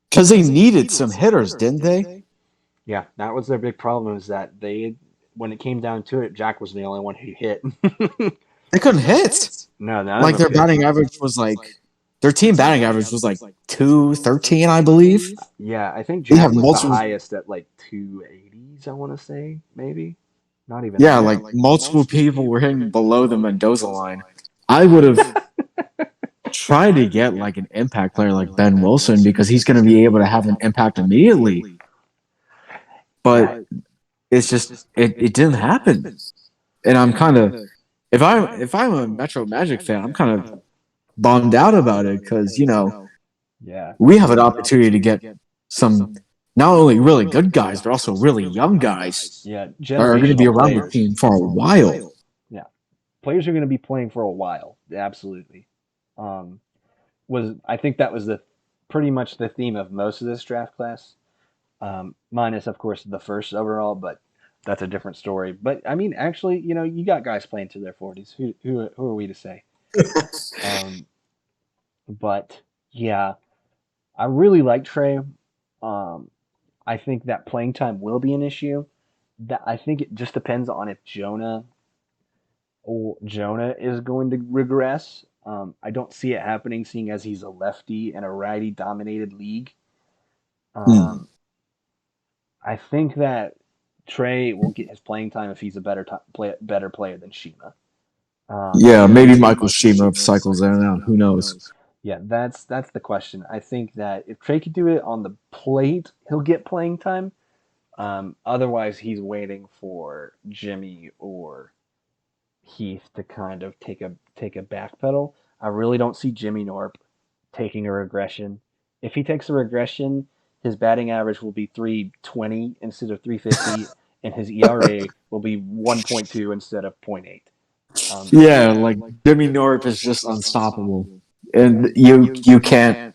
because they needed some hitters, didn't they? Yeah, that was their big problem. Is that when it came down to it, Jack was the only one who hit. They couldn't hit. No, like their batting average was like their team batting average was like 213, I believe. Yeah, I think Jack was the highest at like 280s. I want to say maybe. Not even. Yeah, like multiple people were hitting below the Mendoza line. I would have try to get like an impact player like Ben Wilson because he's going to be able to have an impact immediately. But it's just it didn't happen, and I'm kind of if I'm a Metro Magic fan, I'm kind of bummed out about it because Yeah. we have an opportunity to get some not only really good guys but also really young guys Yeah. that are going to be Generational around the players. team for a while. Yeah. Players are going to be playing for a while. Absolutely. I think that was the pretty much the theme of most of this draft class, minus of course the first overall, but that's a different story. But I mean, actually, you got guys playing to their 40s. Who are we to say? Um, but yeah, I really like Trey. I think that playing time will be an issue. That I think it just depends on if Jonah is going to regress. I don't see it happening, seeing as he's a lefty in a righty-dominated league. Hmm. Um, I think that Trey will get his playing time if he's a better player than Shima. Yeah, maybe Michael Shima cycles in and out. Who knows? Yeah, that's the question. I think that if Trey could do it on the plate, he'll get playing time. Otherwise, he's waiting for Jimmy or Heath to kind of take a back pedal. I really don't see Jimmy Norp taking a regression. If he takes a regression, his batting average will be 320 instead of 350, and his ERA will be 1.2 instead of point 0.8. Yeah, like Jimmy Norp is just unstoppable, and you can't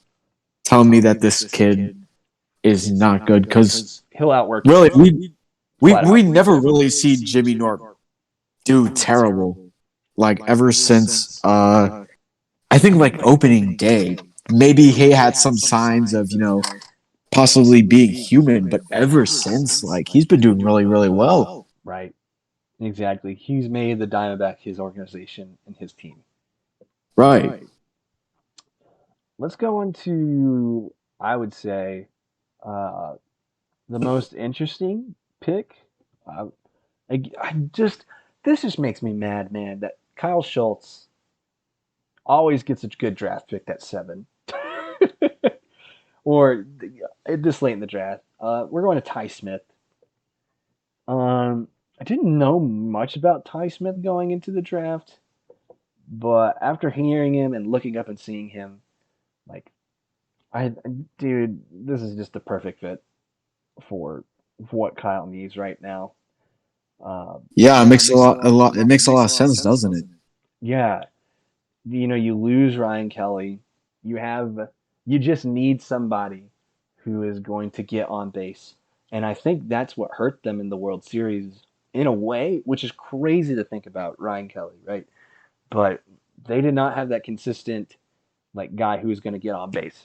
tell me that this kid is not good because He'll outwork you, really flat we out. never really see Jimmy Norp do terrible like ever since I think like opening day. Maybe he had some signs of possibly being human, but ever since like he's been doing really well. Right. Exactly. He's made the Diamondback his organization and his team. Right. Let's go on to, I would say, uh, the most interesting pick. Uh, I just this just makes me mad, man. That Kyle Schultz always gets a good draft pick at 7, or this late in the draft. We're going to Ty Smith. I didn't know much about Ty Smith going into the draft, but after hearing him and looking up and seeing him, like, I, dude, this is just the perfect fit for what Kyle needs right now. Yeah, it makes a lot. It makes a lot of sense, doesn't it? Yeah, you lose Ryan Kelly. You just need somebody who is going to get on base. And I think that's what hurt them in the World Series in a way, which is crazy to think about Ryan Kelly, right? But they did not have that consistent like guy who was going to get on base.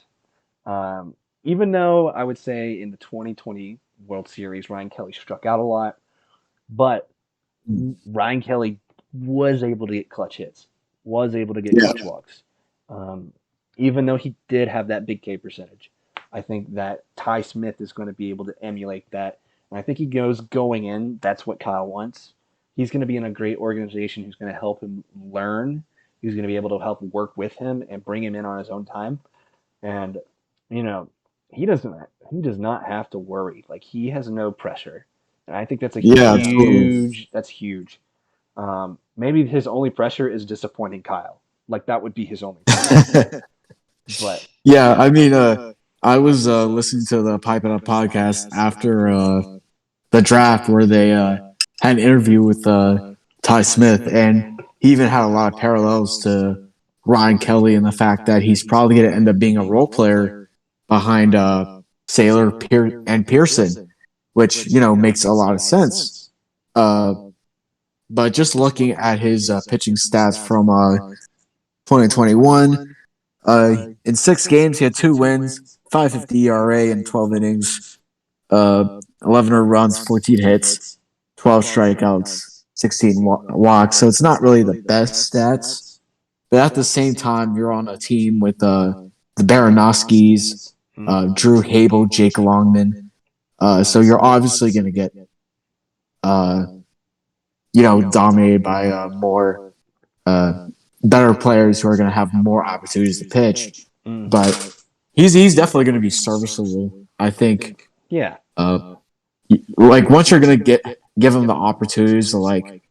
Um, Even though I would say in the 2020 World Series, Ryan Kelly struck out a lot, but Ryan Kelly was able to get clutch hits, was able to get Yeah. clutch walks. Um, Even though he did have that big K percentage, I think that Ty Smith is going to be able to emulate that. And I think he goes going in. That's what Kyle wants. He's going to be in a great organization who's going to help him learn. He's going to be able to help work with him and bring him in on his own time. And you know, he does not have to worry. Like he has no pressure. And I think that's a Yeah, totally. huge that's huge. Maybe his only pressure is disappointing Kyle. Like that would be his only pressure. But Yeah, I mean, I was listening to the Pipe It Up podcast after the draft where they had an interview with Ty Smith, and he even had a lot of parallels to Ryan Kelly and the fact that he's probably going to end up being a role player behind Saylor and Pearson, which makes a lot of sense. Uh, but just looking at his pitching stats from 2021. In 6 games, he had 2 wins, 5.50 ERA in 12 innings, 11 earned runs, 14 hits, 12 strikeouts, 16 walks. So it's not really the best stats. But at the same time, you're on a team with the Baranowskis, Drew Hable, Jake Longman. So you're obviously going to get, dominated by more better players who are going to have more opportunities to pitch. Mm-hmm. But he's definitely going to be serviceable. I think. Yeah. Like once you're going to give him the opportunities to like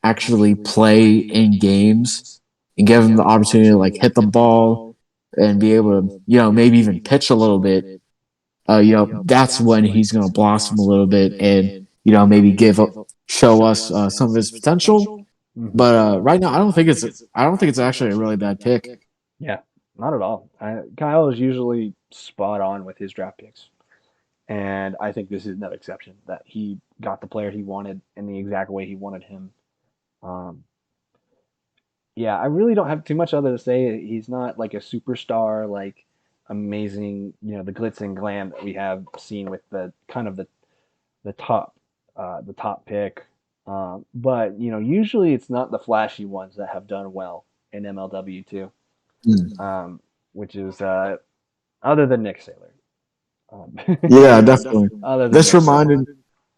actually play in games and give him the opportunity to like hit the ball and be able to maybe even pitch a little bit. That's when he's going to blossom a little bit and maybe show us some of his potential. Mm-hmm. But right now, I don't think it's actually a really bad pick. Yeah. Not at all. Kyle is usually spot on with his draft picks. And I think this is no exception that he got the player he wanted in the exact way he wanted him. Um, yeah, I really don't have too much other to say. He's not like a superstar, like amazing, the glitz and glam that we have seen with the kind of the top the top pick. But usually it's not the flashy ones that have done well in MLW too, um, which is other than Nick Saylor. Yeah, definitely. Other than This Nick Saylor. reminded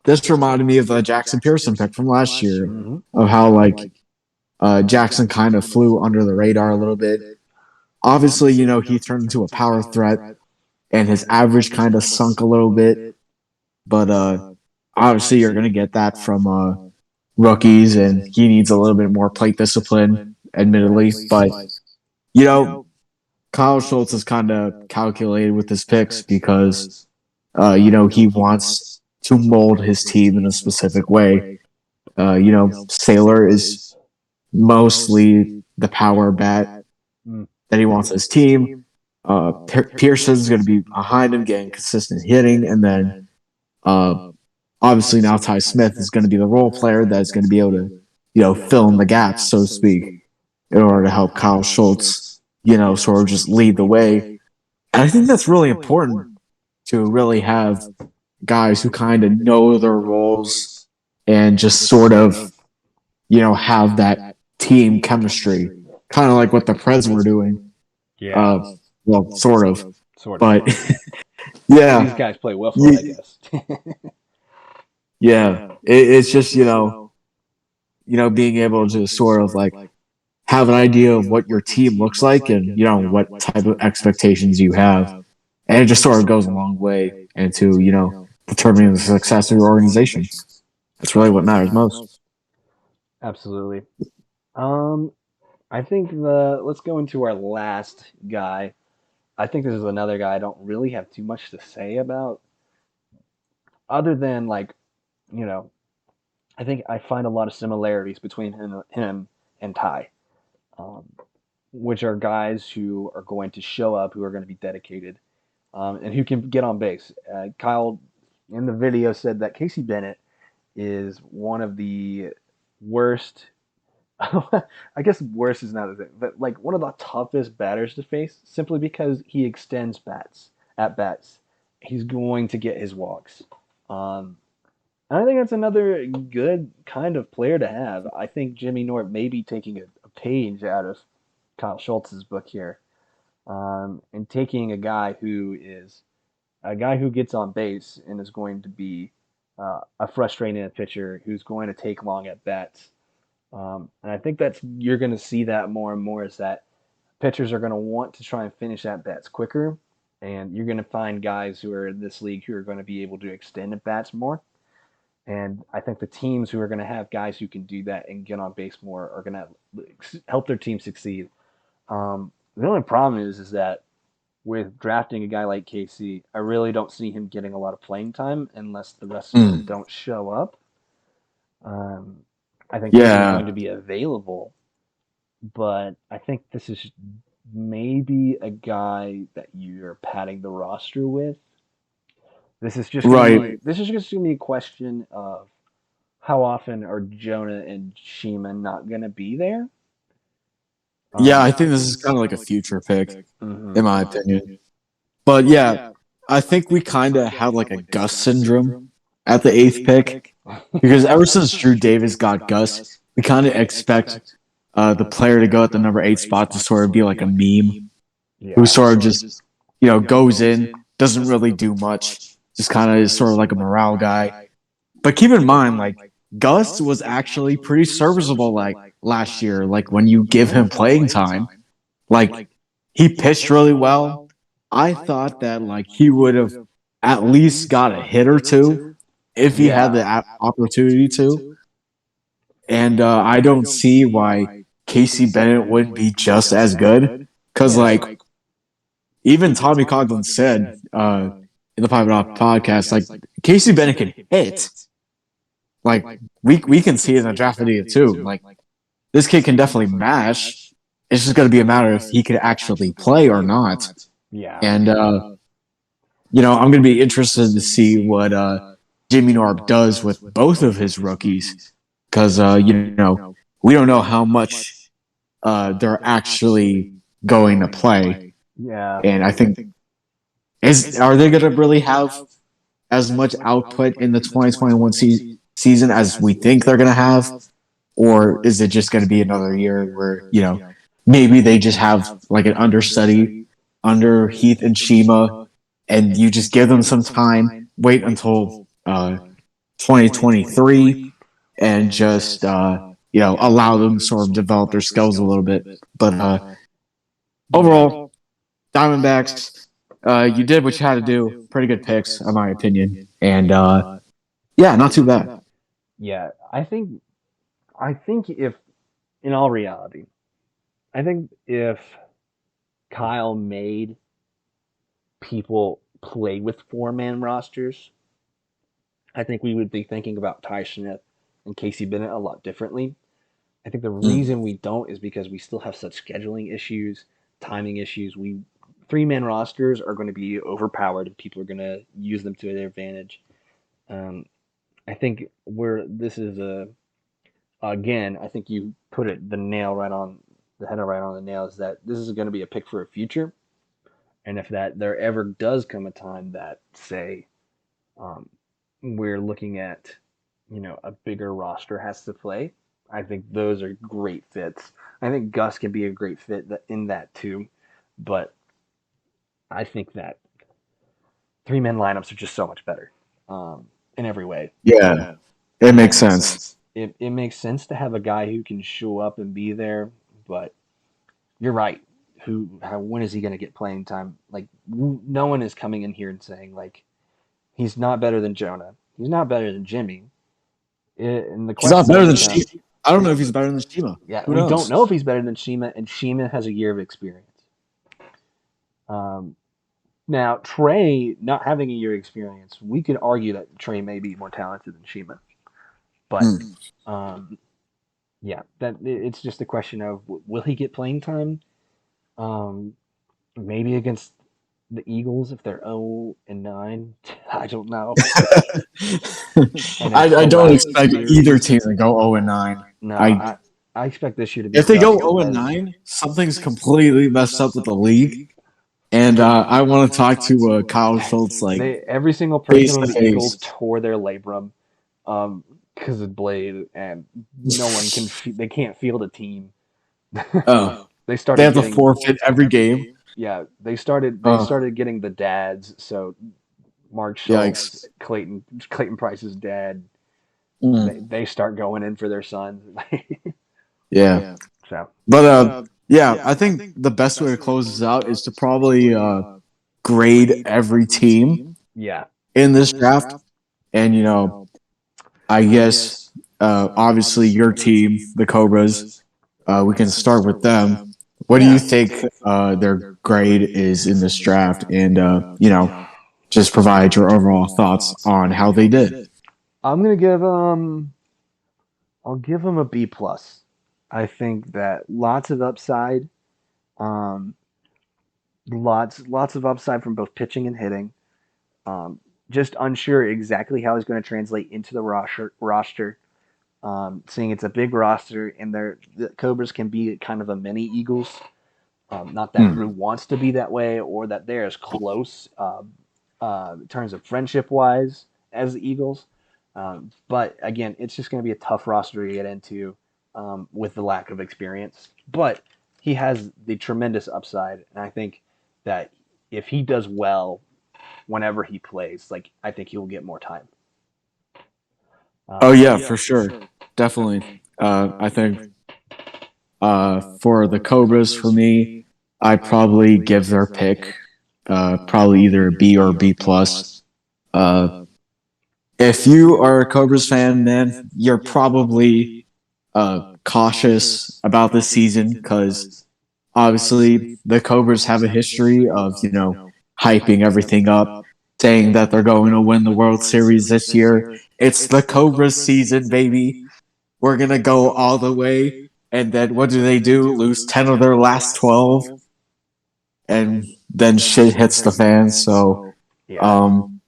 this reminded me of the Jackson Pearson pick from last year Mm-hmm. of how like Jackson kind of flew under the radar a little bit. Obviously, he turned into a power threat and his average kind of sunk a little bit. But obviously, you're going to get that from rookies, and he needs a little bit more plate discipline, admittedly. But, you know, Kyle Schultz is kind of calculated with his picks because, he wants to mold his team in a specific way. Sailor is mostly the power bat that he wants his team. Pearson's going to be behind him, getting consistent hitting, and then obviously now Ty Smith is going to be the role player that's going to be able to, fill in the gaps, so to speak, in order to help Kyle Schultz, sort of just lead the way. And I think that's really important to really have guys who kind of know their roles and just sort of, have that team chemistry, kind of like what the Preds were doing. Yeah. Well, sort of. Sort of. But yeah, these guys play well for it, I guess. Yeah, it's just being able to sort of like have an idea of what your team looks like and what type of expectations you have, and it just sort of goes a long way into determining the success of your organization. That's really what matters most. Absolutely. I think let's go into our last guy. I think this is another guy I don't really have too much to say about, other than like, you know, I think I find a lot of similarities between him and Ty, um, which are guys who are going to show up, who are going to be dedicated, and who can get on base. Kyle in the video said that Casey Bennett is one of the worst. I guess worse is not a thing, but like one of the toughest batters to face, simply because he extends at bats. He's going to get his walks. Um, and I think that's another good kind of player to have. I think Jimmy Nort may be taking a page out of Kyle Schultz's book here, and taking a guy who gets on base and is going to be a frustrating pitcher who's going to take long at bats. And I think you're going to see that more and more, is that pitchers are going to want to try and finish at bats quicker, and you're going to find guys who are in this league who are going to be able to extend at bats more. And I think the teams who are going to have guys who can do that and get on base more are going to help their team succeed. The only problem is that with drafting a guy like Casey, I really don't see him getting a lot of playing time unless the rest of them don't show up. I think he's going to be available, but I think this is maybe a guy that you're padding the roster with. This is just this is just gonna be a question of how often are Jonah and Sheeman not gonna be there. Yeah, I think this is kind of like a future pick, in my opinion. But yeah, I think we kind of have like a Gus syndrome at the 8th pick, because ever since Drew Davis got Gus, we kind of expect the player to go at the number 8 spot to sort of be like a meme, who sort of just goes in, doesn't really do much, just kind of is sort of like a morale guy. But keep in mind, like Gus was actually pretty serviceable like last year. Like when you give him playing time, like he pitched really well. I thought that like he would have at least got a hit or two if he had Yeah. the opportunity to. And I don't see why Casey Bennett wouldn't be just as good. Because Yeah. like even Tommy Coughlin said in the Private Off podcast, like Casey Bennett can hit. Like we can see it in the draft video too. Like this kid can definitely mash. It's just going to be a matter if he could actually play or not. Yeah. And I'm going to be interested to see what Jimmy Norb does with both of his rookies because we don't know how much they're actually going to play. Yeah. And I think are they going to really have as much output in the 2021 season as we think they're going to have? Or is it just going to be another year where, maybe they just have like an understudy under Heath and Shima and you just give them some time, wait until 2023 and just, allow them to sort of develop their skills a little bit. But overall, Diamondbacks, you did what you had to do. Pretty good picks, in my opinion. And yeah, not too bad. Yeah. I think if, in all reality, I think if Kyle made people play with 4-man rosters, I think we would be thinking about Ty Smith and Casey Bennett a lot differently. I think the reason we don't is because we still have such scheduling issues, timing issues. 3-man rosters are going to be overpowered if people are going to use them to their advantage. Um, I think where this is again, I think you put it the nail right on the head right on the nail is that this is going to be a pick for a future. And if that there ever does come a time that, say, um, we're looking at, a bigger roster has to play, I think those are great fits. I think Gus can be a great fit in that too, but I think that 3-man lineups are just so much better in every way. Yeah, it makes sense. It makes sense to have a guy who can show up and be there, but you're right. When is he going to get playing time? Like, no one is coming in here and saying, like, he's not better than Jonah. He's not better than Jimmy. And the He's not question better than becomes, Shima. I don't know if he's better than Shima. yeah, Who we don't know knows? if he's better than Shima, and Shima has a year of experience. Um, Now, Trey not having a year of experience, we could argue that Trey may be more talented than Shima, but Mm. um, yeah, that it's just a question of will he get playing time? Um, Maybe against the Eagles if they're 0-9. I don't know. And it's I the don't last expect either series. team to go 0-9. No, I I expect this year to be If they Gus go Lopez. 0-9, something's completely messed up with the league. And I want to talk to Kyle Schultz like Every single person face on to the Eagles face. tore their labrum because of Blade, and no one can. They can't field a team. Oh, They they started have to getting forfeit every game. yeah. They Oh, started getting the dads. So Mark Schultz, yikes. Clayton Price's dad. Mm, They start going in for their sons. yeah. So But yeah, I think the best way to close this out is to probably grade every team yeah, in this draft. And, I guess obviously your team, the Cobras, we can start with them. What do you yeah. think their grade is in this draft? And, just provide your overall thoughts on how they did. I'm gonna give I'll give them a B plus. I think that lots of upside. Um, lots of upside from both pitching and hitting. Um, just unsure exactly how he's going to translate into the roster. Seeing it's a big roster and the Cobras can be kind of a mini Eagles. Not that Drew Hmm. wants to be that way or that they're as close in terms of friendship wise as the Eagles. But again, it's just going to be a tough roster to get into with the lack of experience. But he has the tremendous upside, and I think that if he does well whenever he plays, like I think he will get more time. Oh, Um, yeah, for sure. Definitely. I think For the Cobras, for me, I probably give their pick probably either B or B plus. Uh, if you are a Cobras fan, man, you're probably cautious about this season because obviously the Cobras have a history of hyping everything up, saying that they're going to win the World Series this year. It's the Cobras season, baby. We're gonna go all the way. And then what do? Lose 10 of their last 12, and then shit hits the fan. So, Yeah. um,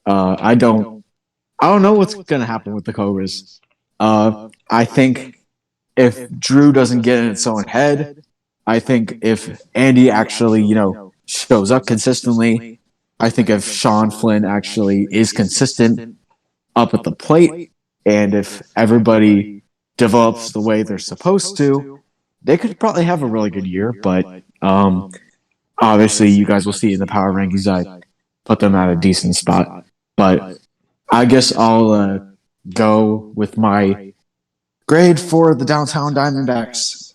I don't know what's gonna happen with the Cobras. I think if Drew doesn't get in its own head, I think if Andy actually, shows up consistently, I think if Sean Flynn actually is consistent up at the plate, and if everybody develops the way they're supposed to, they could probably have a really good year. But obviously, you guys will see in the power rankings, I put them at a decent spot. But I guess I'll go with my grade for the downtown Diamondbacks.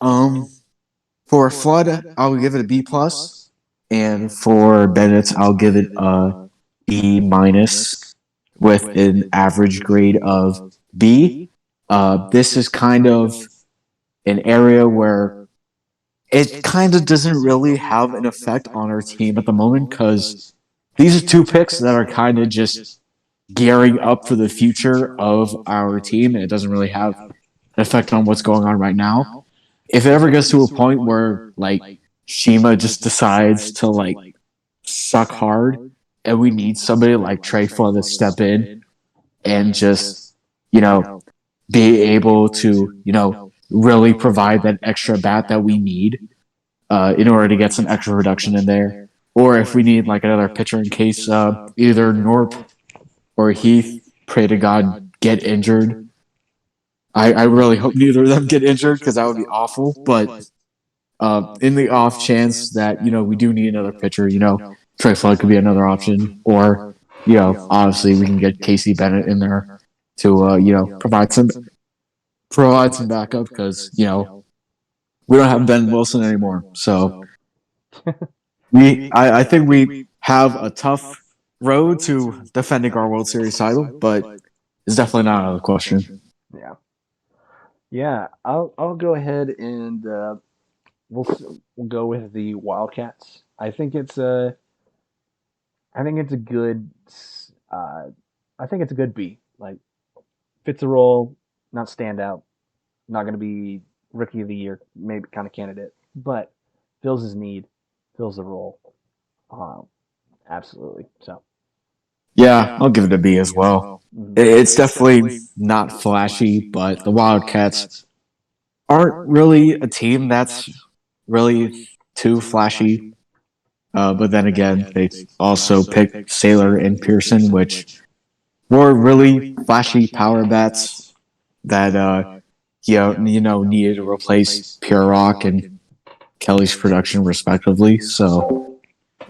For Flood, I'll give it a B plus, and for Bennett, I'll give it a B minus with an average grade of B. This is kind of an area where it kind of doesn't really have an effect on our team at the moment because these are two picks that are kind of just gearing up for the future of our team, and it doesn't really have an effect on what's going on right now. If it ever gets to a point where like Shima just decides to like suck hard, and we need somebody like Trey Flood to step in and just you know be able to really provide that extra bat that we need in order to get some extra production in there. Or if we need like another pitcher in case either Norp or Heath, pray to God, get injured. I really hope neither of them get injured because that would be awful. But in the off chance that we do need another pitcher, Trey Flood could be another option, or obviously we can get Casey Bennett in there to provide some backup because we don't have Ben Wilson anymore. So I think we have a tough road to defending our World Series title, but it's definitely not out of the question. Yeah. Yeah. I'll go ahead and we'll go with the Wildcats. I think it's a good uh I think it's a good B. Like fits the role, not stand out, not going to be rookie of the year, maybe kind of candidate, but fills his need, fills the role. Um, absolutely. So, Yeah, I'll give it a B as well. mhm. It's definitely not flashy, but the Wildcats aren't really a team that's really too flashy. But then again, they also picked Sailor and Pearson, which were really flashy power bats that needed to replace Pure Rock and Kelly's production respectively. So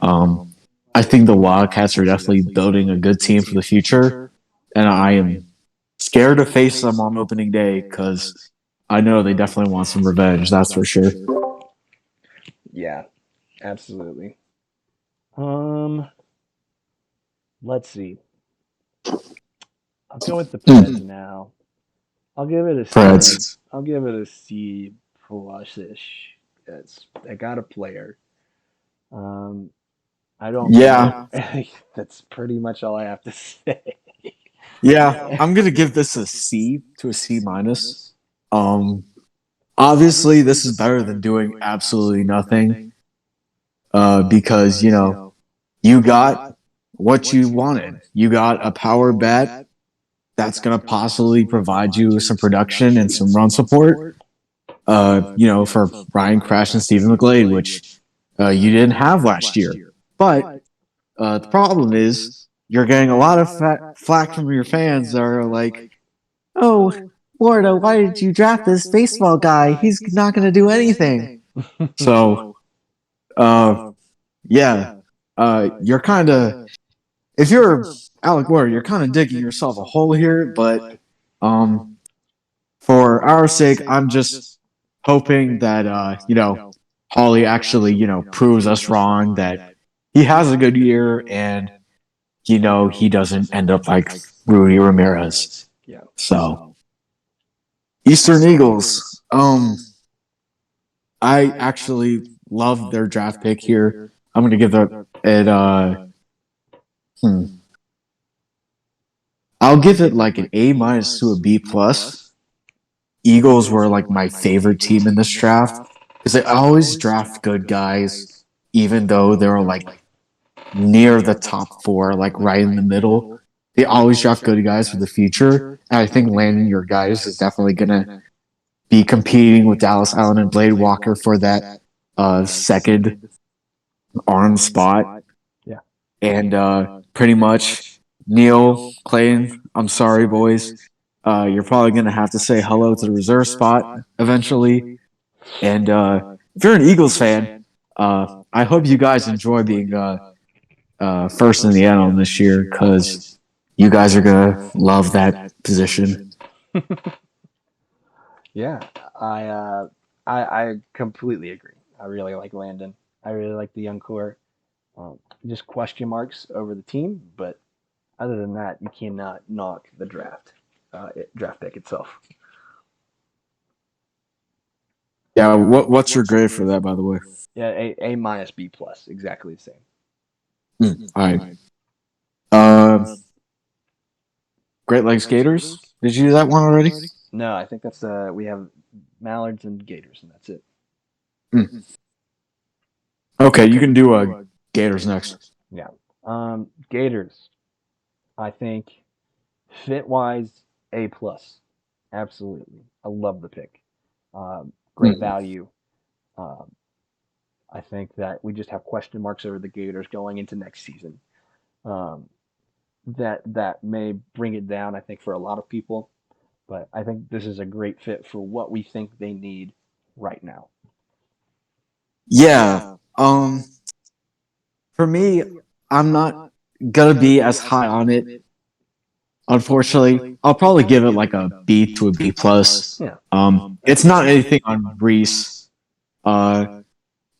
I think the Wildcats are definitely building a good team for the future, and I am scared to face them on opening day because I know they definitely want some revenge. That's for sure. Yeah, absolutely. Um, let's see. I'll go with the Preds now. I'll give it a C. Preds. I'll give it a C plus ish. I got a player. Um, I don't Yeah, really. That's pretty much all I have to say. yeah. I'm gonna give this a C to a C minus. Um, Obviously, this is better than doing absolutely nothing. Because you got what you wanted. You got a power bat that's going to possibly provide you some production and some run support. For Ryan Crash and Stephen McGlade, which you didn't have last year. But the problem is you're getting a lot of flack from your fans that are like, "Oh, Florida, why did you draft this baseball guy? He's not going to do anything." So, uh, yeah, you're kind of if you're Alec Ward, you're kind of digging yourself a hole here. But um, for our sake, I'm just hoping that Holly actually proves us wrong, that he has a good year, and he doesn't end up like Rudy Ramirez. Yeah. So Eastern Eagles, I actually love their draft pick here. I'm gonna give it I'll give it like an A minus to a B plus. Eagles were like my favorite team in this draft because they always draft good guys, even though they're like near the top four, like right in the middle. They always draft good guys for the future. And I think landing your guys is definitely gonna be competing with Dallas Allen and Blade Walker for that second arm spot. Yeah. And pretty much Neil, Clayton, I'm sorry, boys. You're probably going to have to say hello to the reserve spot eventually. And if you're an Eagles fan, I hope you guys enjoy being first in the NL this year, because you guys are going to love that position. Yeah, I completely agree. I really like Landon. I really like the young core. Just question marks over the team, but other than that, you cannot knock the draft pick itself. Yeah, what's your grade for that, by the way? Yeah, A minus B plus, exactly the same. All right. Uh, Great Lakes Gators. Did you do that one already? No, I think that's we have mallards and gators, and that's it. Okay, you can do Gators next. Yeah. Gators. I think fit wise, A plus. Absolutely, I love the pick. Great value. Um, I think that we just have question marks over the Gators going into next season. Um, that may bring it down, I think, for a lot of people. But I think this is a great fit for what we think they need right now. Yeah. For me, I'm not gonna be as high on it. Unfortunately, I'll probably give it like a B to a B plus. Yeah. It's not anything on Reese. Uh,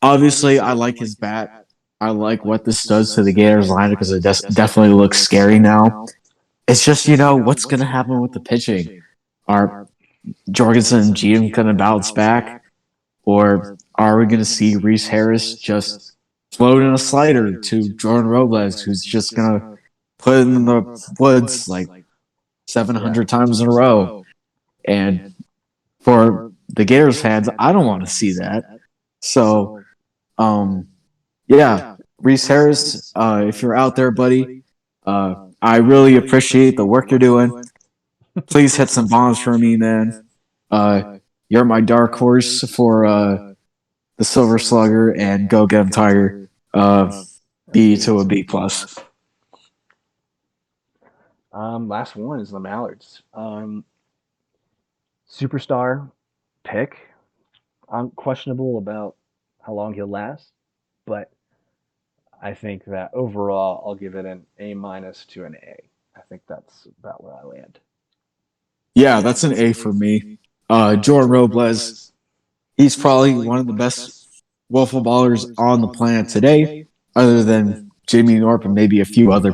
Obviously, I like his bat. I like what this does to the Gators lineup because it definitely looks scary now. It's just what's gonna happen with the pitching. Are Jorgensen and Cheatham gonna bounce back, or are we gonna see Reese Harris just float in a slider to Jordan Robles, who's just gonna put it in the woods like 700 times in a row? And for the Gators fans, I don't want to see that. So, yeah, Reese Harris, if you're out there, buddy, I really appreciate the work you're doing. Please hit some bombs for me, man. You're my dark horse for the Silver Slugger, and go get him, Tiger. B to a B plus. Last one is the Mallards. Superstar pick. I'm questionable about how long he'll last, but I think that overall I'll give it an A minus to an A. I think that's about where I land. Yeah, that's an A for me. Jordan Robles, he's probably one of the best wiffle ballers on the planet today, other than Jimmy Thorpe and maybe a few other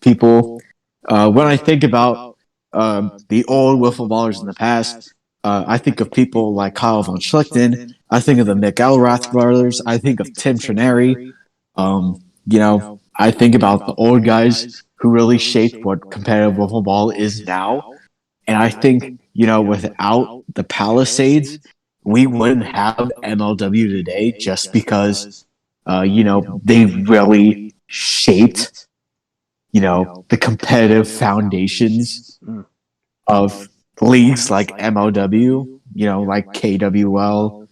people. When I think about the old wiffle ballers in the past, I think of people like Kyle von Schlichten. I think of the Mick Elrath brothers. I think of Tim Trineri. I think about the old guys who really shaped what competitive wiffle ball is now. And I think, without the Palisades, we wouldn't have MLW today, just because, they really shaped, the competitive foundations of leagues like MLW, like KWL,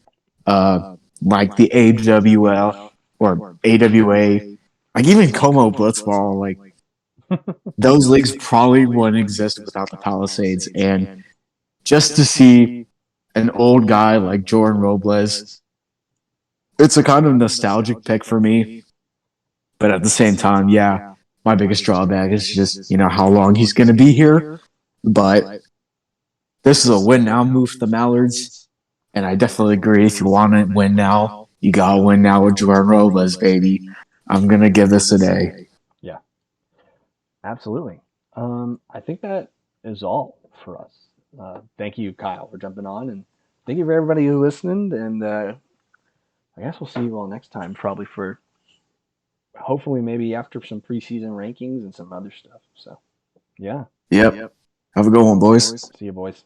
like the AWL or AWA, like even Como Blitzball, like those leagues probably wouldn't exist without the Palisades. And just to see an old guy like Jordan Robles, it's a kind of nostalgic pick for me. But at the same time, yeah, my biggest drawback is just, how long he's going to be here. But this is a win now move for the Mallards. And I definitely agree. If you want to win now, you gotta win now with Jordan Robles, baby. I'm gonna give this an A. Yeah, absolutely. I think that is all for us. Thank you, Kyle, for jumping on, and thank you for everybody who listened. And I guess we'll see you all next time, probably for hopefully maybe after some preseason rankings and some other stuff. So, yeah. Yep. Have a good one, boys. See you, boys.